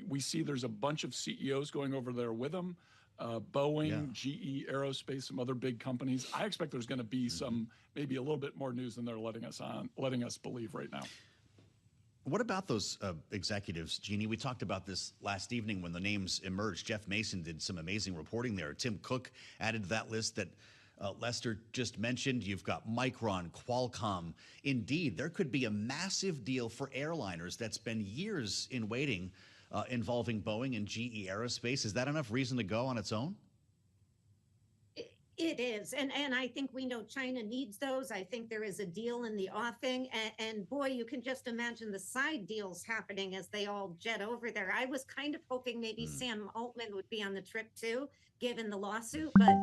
B: we see there's a bunch of CEOs going over there with him, Boeing, GE Aerospace, some other big companies. I expect there's going to be maybe a little bit more news than they're letting us believe right now.
Y: What about those executives, Jeannie? We talked about this last evening when the names emerged. Jeff Mason did some amazing reporting there. Tim Cook added to that list that Lester just mentioned. You've got Micron, Qualcomm. Indeed, there could be a massive deal for airliners that's been years in waiting involving Boeing and GE Aerospace. Is that enough reason to go on its own?
I: It is. And I think we know China needs those. I think there is a deal in the offing. And boy, you can just imagine the side deals happening as they all jet over there. I was kind of hoping maybe Sam Altman would be on the trip too, given the lawsuit, but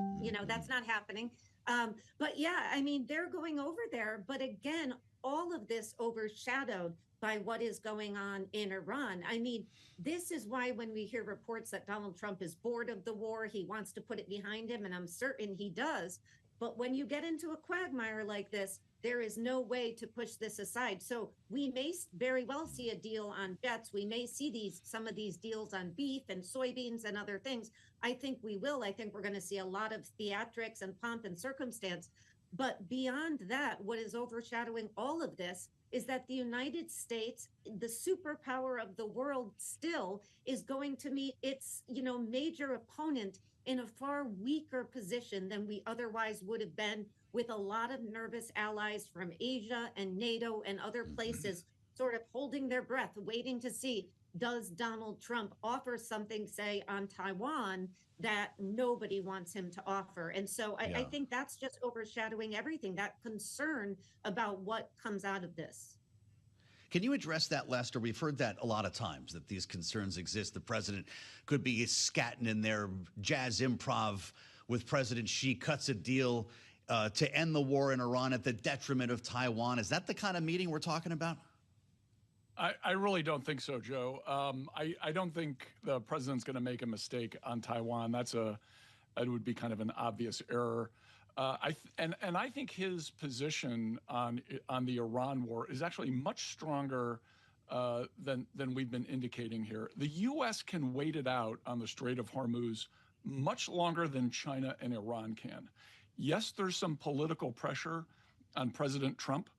I: that's not happening. But yeah, I mean, they're going over there. But again, all of this overshadowed by what is going on in Iran. I mean, this is why when we hear reports that Donald Trump is bored of the war, he wants to put it behind him, and I'm certain he does. But when you get into a quagmire like this, there is no way to push this aside. So we may very well see a deal on jets. We may see some of these deals on beef and soybeans and other things. I think we will. I think we're going to see a lot of theatrics and pomp and circumstance. But beyond that, what is overshadowing all of this is that the United States, the superpower of the world, still is going to meet its, major opponent in a far weaker position than we otherwise would have been, with a lot of nervous allies from Asia and NATO and other places sort of holding their breath, waiting to see, does Donald Trump offer something, say, on Taiwan that nobody wants him to offer? And so I think that's just overshadowing everything, that concern about what comes out of this.
Y: Can you address that, Lester? We've heard that a lot of times, that these concerns exist. The president could be scatting in their jazz improv with President Xi, cuts a deal to end the war in Iran at the detriment of Taiwan. Is that the kind of meeting we're talking about?
B: I really don't think so, Joe. I don't think the president's going to make a mistake on Taiwan. That would be kind of an obvious error. And I think his position on the Iran war is actually much stronger than we've been indicating here. The U.S. can wait it out on the Strait of Hormuz much longer than China and Iran can. Yes, there's some political pressure on President Trump.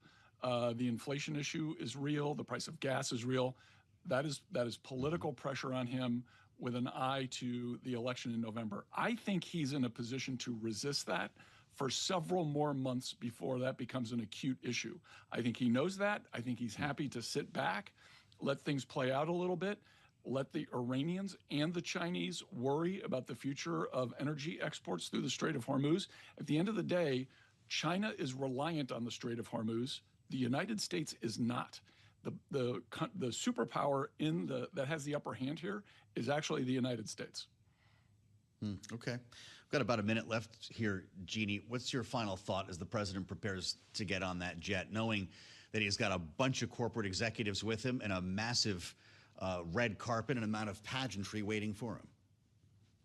B: The inflation issue is real. The price of gas is real. That is political pressure on him with an eye to the election in November. I think he's in a position to resist that for several more months before that becomes an acute issue. I think he knows that. I think he's happy to sit back, let things play out a little bit, let the Iranians and the Chinese worry about the future of energy exports through the Strait of Hormuz. At the end of the day, China is reliant on the Strait of Hormuz. The United States is not. the superpower that has the upper hand here is actually the United States.
Y: Okay. We've got about a minute left here. Jeannie, what's your final thought as the president prepares to get on that jet, knowing that he's got a bunch of corporate executives with him and a massive red carpet and amount of pageantry waiting for him?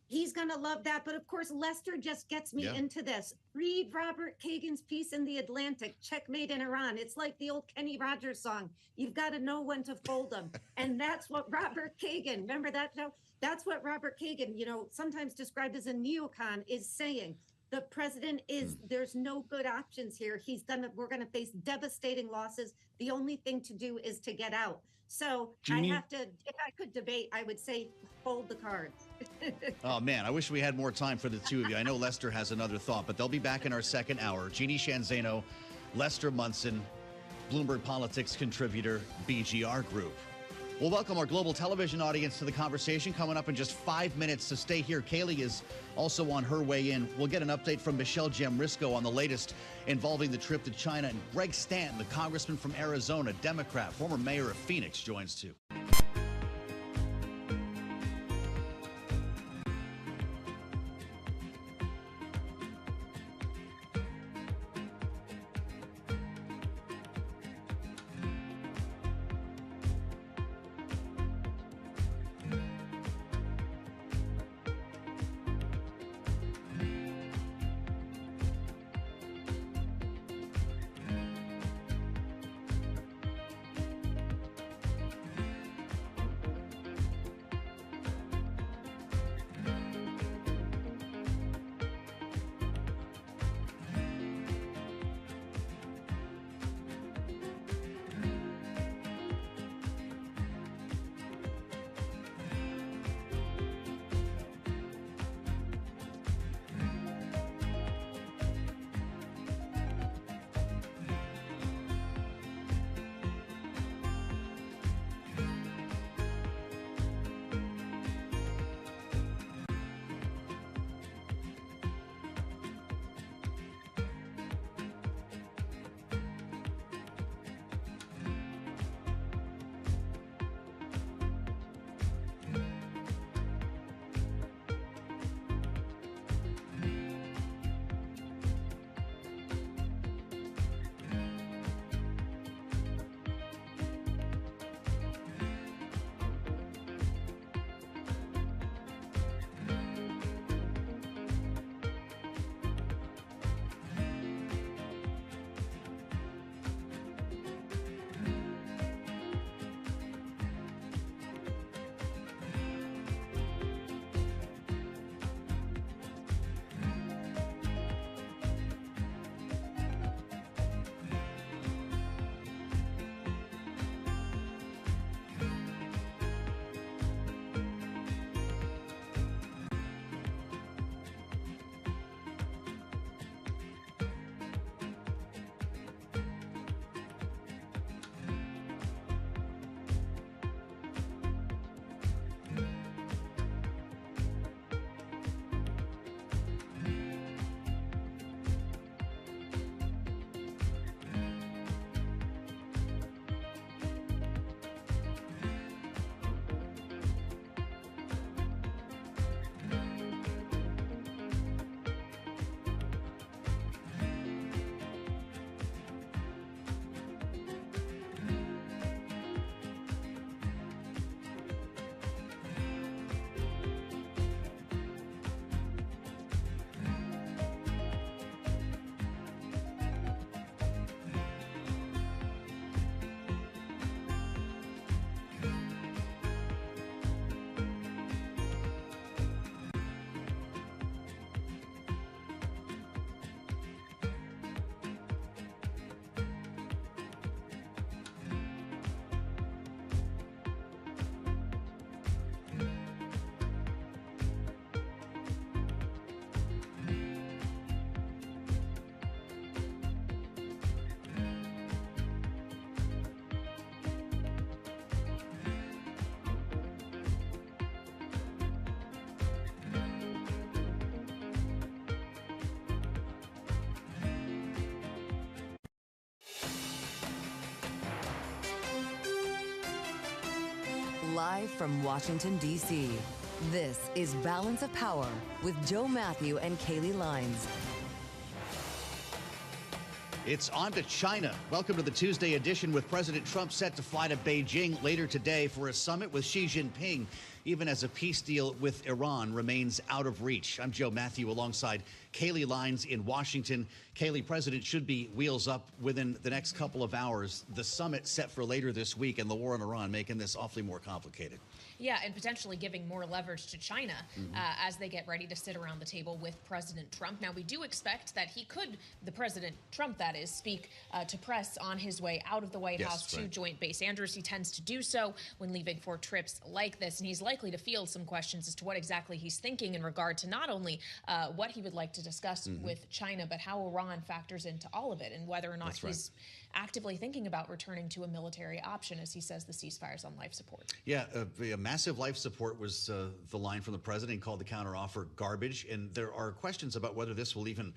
I: He's going to love that. But of course, Lester just gets me into this. Read Robert Kagan's piece in The Atlantic, Checkmate in Iran. It's like the old Kenny Rogers song. You've got to know when to fold them. And that's what Robert Kagan, remember that show? That's what Robert Kagan, sometimes described as a neocon, is saying. The president is, there's no good options here. We're going to face devastating losses. The only thing to do is to get out. So Jeannie, if I could debate, I would say hold the cards.
Y: Oh, man, I wish we had more time for the two of you. I know Lester has another thought, but they'll be back in our second hour. Jeannie Shanzano, Lester Munson, Bloomberg Politics contributor, BGR Group. We'll welcome our global television audience to the conversation coming up in just 5 minutes, so stay here. Kaylee is also on her way in. We'll get an update from Michelle Jamrisco on the latest involving the trip to China. And Greg Stanton, the congressman from Arizona, Democrat, former mayor of Phoenix, joins too.
P: Live from Washington, D.C., this is Balance of Power with Joe Matthew and Kaylee Lines.
Y: It's on to China. Welcome to the Tuesday edition with President Trump set to fly to Beijing later today for a summit with Xi Jinping, even as a peace deal with Iran remains out of reach. I'm Joe Matthew alongside Kaylee Lines in Washington. Kaylee, President should be wheels up within the next couple of hours. The summit set for later this week and the war in Iran making this awfully more complicated.
J: Yeah, and potentially giving more leverage to China as they get ready to sit around the table with President Trump. Now, we do expect that he could, the President Trump, that is, speak to press on his way out of the White House to Joint Base Andrews. He tends to do so when leaving for trips like this, and he's likely to field some questions as to what exactly he's thinking in regard to not only what he would like to discuss with China, but how Iran factors into all of it and whether or not he's actively thinking about returning to a military option, as he says the ceasefire's on life support. Yeah, massive life support was the line from the president. He called the counteroffer garbage, and there are questions about whether this will even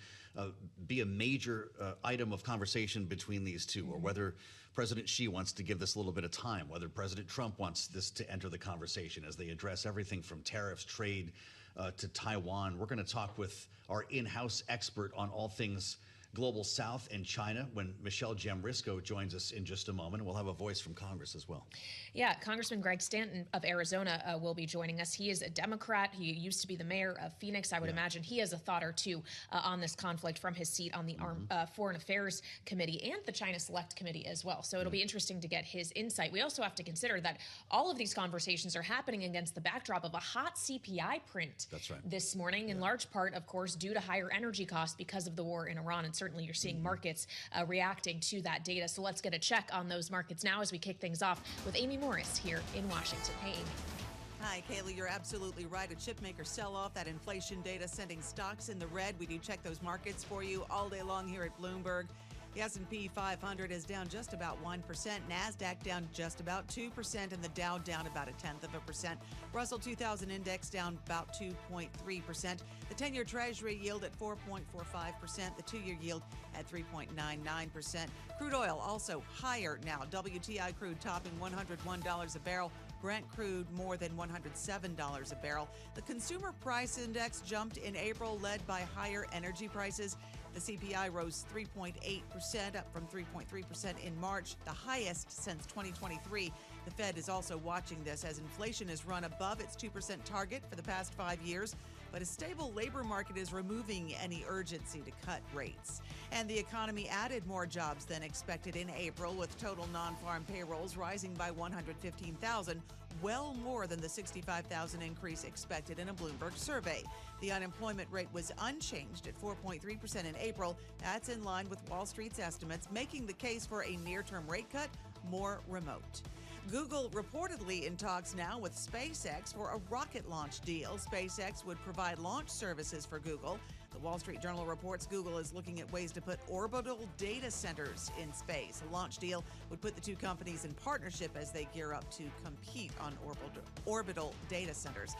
J: be a major item of conversation between these two, or whether President Xi wants to give this a little bit of time, whether President Trump wants this to enter the conversation as they address everything from tariffs, trade, to Taiwan. We're going to talk with our in-house expert on all things Global South and China when Michelle Jamrisco joins us in just a moment. We'll have a voice from Congress as well. Yeah, Congressman Greg Stanton of Arizona will be joining us. He is a Democrat. He used to be the mayor of Phoenix. I would imagine he has a thought or two on this conflict from his seat on the Foreign Affairs Committee and the China Select Committee as well. So it'll be interesting to get his insight. We also have to consider that all of these conversations are happening against the backdrop of a hot CPI print this morning, in large part, of course, due to higher energy costs because of the war in Iran. And certainly you're seeing markets reacting to that data. So let's get a check on those markets now as we kick things off with Amy Morris here in Washington. Hey, Amy.
K: Hi, Kaylee. You're absolutely right. A chipmaker sell-off, that inflation data sending stocks in the red. We do check those markets for you all day long here at Bloomberg. The S&P 500 is down just about 1%. NASDAQ down just about 2%, and the Dow down about 0.1%. Russell 2000 index down about 2.3%. The 10-year Treasury yield at 4.45%. The 2-year yield at 3.99%. Crude oil also higher now. WTI crude topping $101 a barrel. Brent crude more than $107 a barrel. The Consumer Price Index jumped in April, led by higher energy prices. The CPI rose 3.8%, up from 3.3% in March, the highest since 2023. The Fed is also watching this as inflation has run above its 2% target for the past 5 years. But a stable labor market is removing any urgency to cut rates. And the economy added more jobs than expected in April, with total non-farm payrolls rising by 115,000, well more than the 65,000 increase expected in a Bloomberg survey. The unemployment rate was unchanged at 4.3% in April. That's in line with Wall Street's estimates, making the case for a near-term rate cut more remote. Google reportedly in talks now with SpaceX for a rocket launch deal. SpaceX would provide launch services for Google. The Wall Street Journal reports Google is looking at ways to put orbital data centers in space. A launch deal would put the two companies in partnership as they gear up to compete on orbital data centers.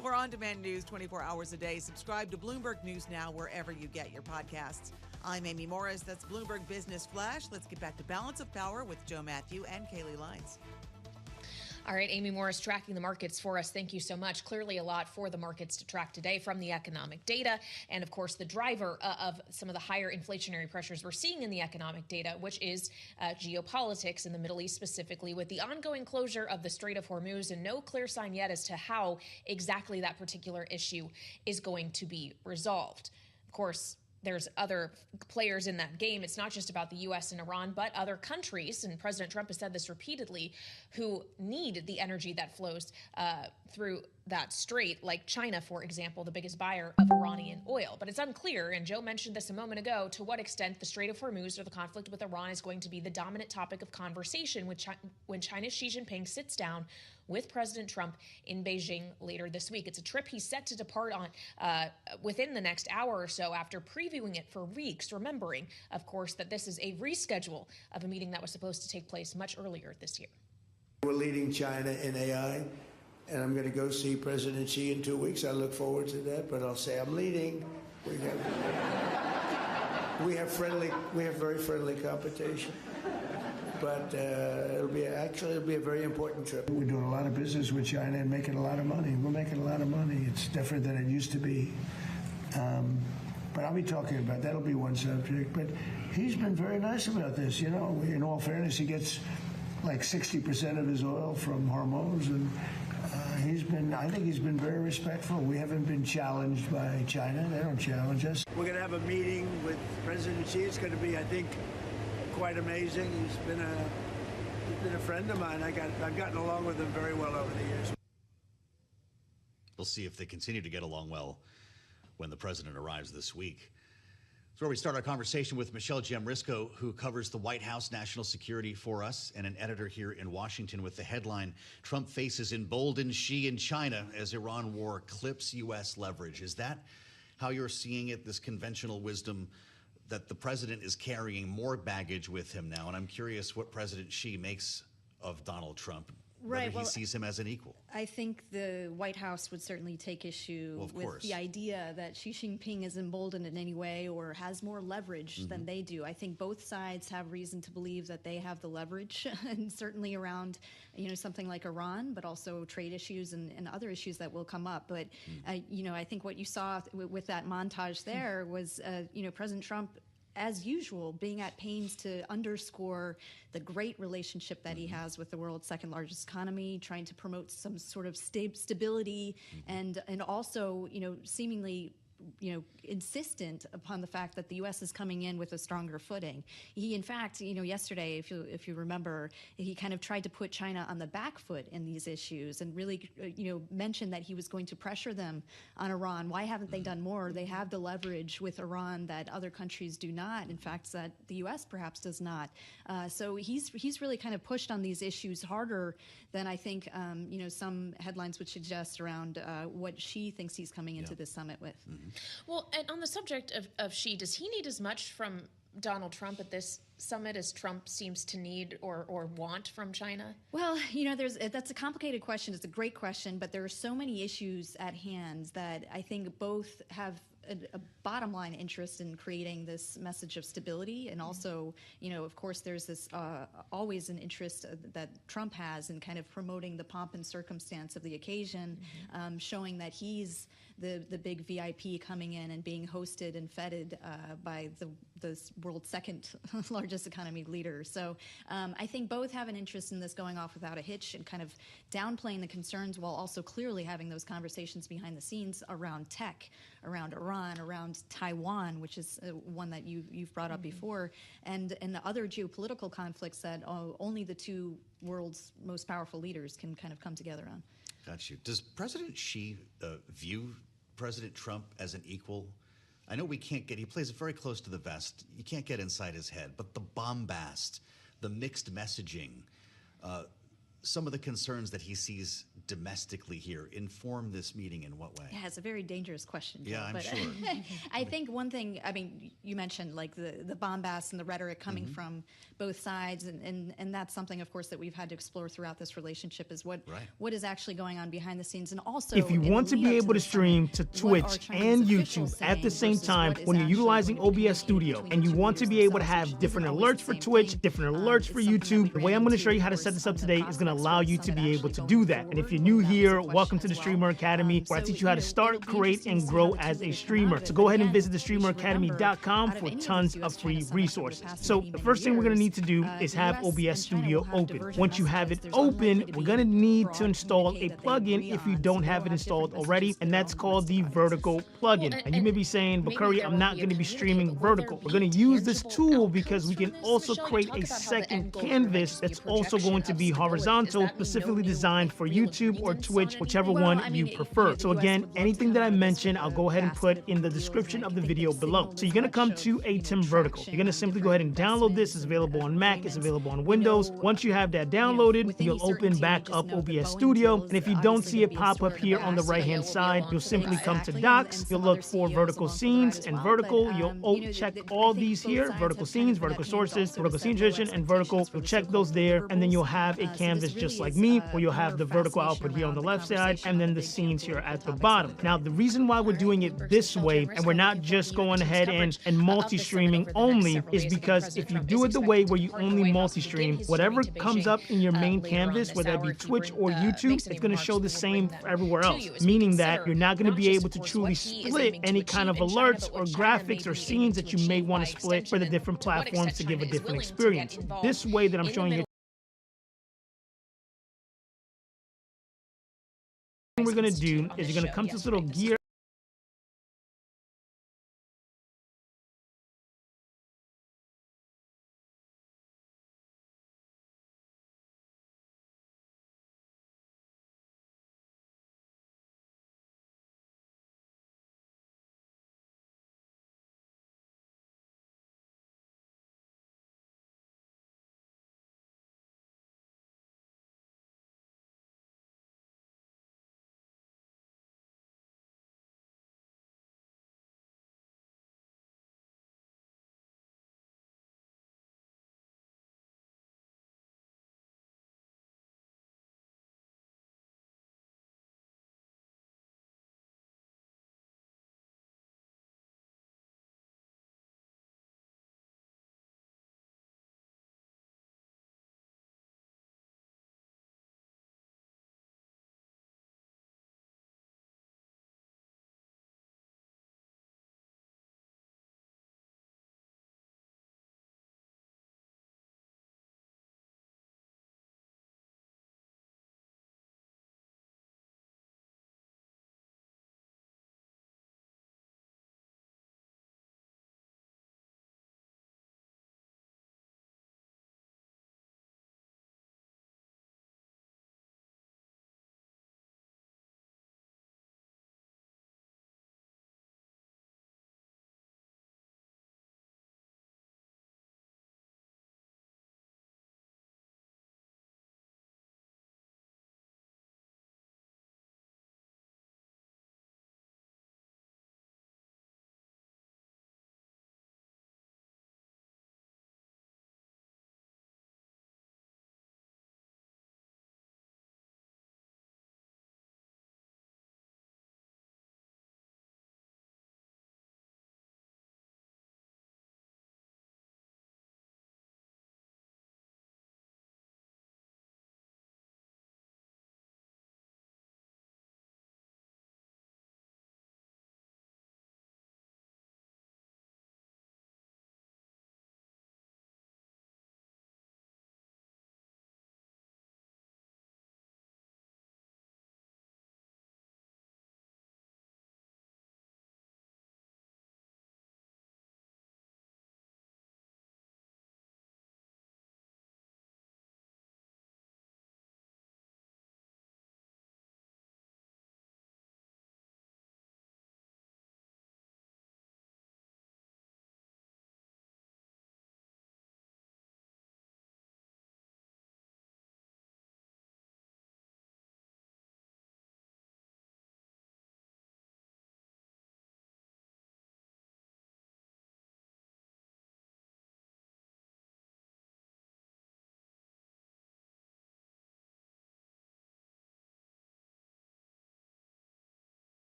K: For on-demand news 24 hours a day, subscribe to Bloomberg News Now wherever you get your podcasts. I'm Amy Morris. That's Bloomberg Business Flash. Let's get back to Balance of Power with Joe Matthew and Kaylee Lines.
J: All right, Amy Morris tracking the markets for us. Thank you so much. Clearly a lot for the markets to track today from the economic data. And of course, the driver of some of the higher inflationary pressures we're seeing in the economic data, which is geopolitics in the Middle East, specifically with the ongoing closure of the Strait of Hormuz and no clear sign yet as to how exactly that particular issue is going to be resolved. Of course, there's other players in that game. It's not just about the U.S. and Iran, but other countries, and President Trump has said this repeatedly, who need the energy that flows through that strait, like China, for example, the biggest buyer of Iranian oil. But it's unclear, and Joe mentioned this a moment ago, to what extent the Strait of Hormuz or the conflict with Iran is going to be the dominant topic of conversation when China's Xi Jinping sits down with President Trump in Beijing later this week. It's a trip he's set to depart on within the next hour or so after previewing it for weeks, remembering, of course, that this is a reschedule of a meeting that was supposed to take place much earlier this year.
C: We're leading China in AI, and I'm going to go see President Xi in 2 weeks. I look forward to that, but I'll say I'm leading. We have very friendly competition. But it'll be a very important trip. We're doing a lot of business with China and making a lot of money. We're making a lot of money. It's different than it used to be. But I'll be talking about that'll be one subject. But he's been very nice about this. You know, in all fairness, he gets like 60% of his oil from Hormuz, and I think he's been very respectful. We haven't been challenged by China. They don't challenge us. We're going to have a meeting with President Xi. It's going to be, I think, quite amazing. He's been a friend of mine. I've gotten along with him very well over the years.
Y: We'll see if they continue to get along well when the president arrives this week. So we start our conversation with Michelle Jamrisco, who covers the White House national security for us, and an editor here in Washington, with the headline, Trump faces emboldened Xi in China as Iran war clips U.S. leverage. Is that how you're seeing it, this conventional wisdom that the president is carrying more baggage with him now? And I'm curious what President Xi makes of Donald Trump. Whether he sees him as an equal.
D: I think the White House would certainly take issue with the idea that Xi Jinping is emboldened in any way or has more leverage than they do. I think both sides have reason to believe that they have the leverage, and certainly around, something like Iran, but also trade issues and other issues that will come up. But, I think what you saw with that montage there was, President Trump, as usual, being at pains to underscore the great relationship that he has with the world's second largest economy, trying to promote some sort of stability, and also, seemingly, insistent upon the fact that the U.S. is coming in with a stronger footing. He, in fact, yesterday, if you remember, he kind of tried to put China on the back foot in these issues and really, mentioned that he was going to pressure them on Iran. Why haven't they done more? They have the leverage with Iran that other countries do not. In fact, that the U.S. perhaps does not. So he's really kind of pushed on these issues harder than I think, some headlines would suggest around what Xi thinks he's coming into this summit with.
J: Well, and on the subject of Xi, does he need as much from Donald Trump at this summit as Trump seems to need or want from China?
D: Well, that's a complicated question. It's a great question, but there are so many issues at hand that I think both have a bottom line interest in creating this message of stability, and also, of course, there's this always an interest that Trump has in kind of promoting the pomp and circumstance of the occasion, showing that he's the big VIP coming in and being hosted and feted by the world's second largest economy leader. So I think both have an interest in this going off without a hitch and kind of downplaying the concerns while also clearly having those conversations behind the scenes around tech, around Iran, around Taiwan, which is one that you've brought up before, and the other geopolitical conflicts that only the two world's most powerful leaders can kind of come together on.
Y: Got you. Does President Xi view President Trump as an equal? I know he plays it very close to the vest. You can't get inside his head, but the bombast, the mixed messaging, some of the concerns that he sees domestically here inform this meeting in what way?
D: Yeah, it's a very dangerous question, Joe.
Y: Yeah, I'm sure.
D: I think one thing, you mentioned like the bombast and the rhetoric coming from both sides, and that's something, of course, that we've had to explore throughout this relationship is what is actually going on behind the scenes. And also,
L: if you want to be able to stream to Twitch and YouTube at the same time when you're utilizing OBS Studio, and you want to be able to have different alerts for Twitch, different alerts for YouTube, the way I'm going to show you how to set this up today is going to allow you to be able to do that. And if you're new here, welcome to the Streamer Academy, where I teach you how to start, create, and grow as a streamer. So go ahead and visit thestreameracademy.com for tons of free resources. So the first thing we're going to need to do is have OBS Studio open. Once you have it open, we're going to need to install a plugin if you don't have it installed already, and that's called the Vertical plugin. And you may be saying, but Curry, I'm not going to be streaming vertical. We're going to use this tool because we can also create a second canvas that's also going to be horizontal, specifically designed for YouTube or Twitch, whichever one you prefer. So again, anything that I mentioned, I'll go ahead and put in the description of the video below. So you're going to come to ATEM Vertical. You're going to simply go ahead and download this. It's available on Mac. It's available on Windows. Once you have that downloaded, you'll open back up OBS Studio. And if you don't see it pop up here on the right-hand side, you'll simply come to Docs. You'll look for Vertical Scenes and Vertical. You'll check all these here: Vertical Scenes, Vertical Sources, Vertical Scene Transition, and Vertical. You'll check those there, and then you'll have a canvas is just like me, where you'll have the vertical output here on the left side and then the scenes here at the bottom. Now, the reason why we're doing it this way and we're not just going ahead and multi-streaming only is because if you do it the way where you only multi-stream, whatever comes up in your main canvas, whether it be Twitch or YouTube, it's going to show the same everywhere else, meaning that you're not going to be able to truly split any kind of alerts or graphics or scenes that you may want to split for the different platforms to give a different experience. This way that I'm showing you, what we're going to do is you're going to come to this little gear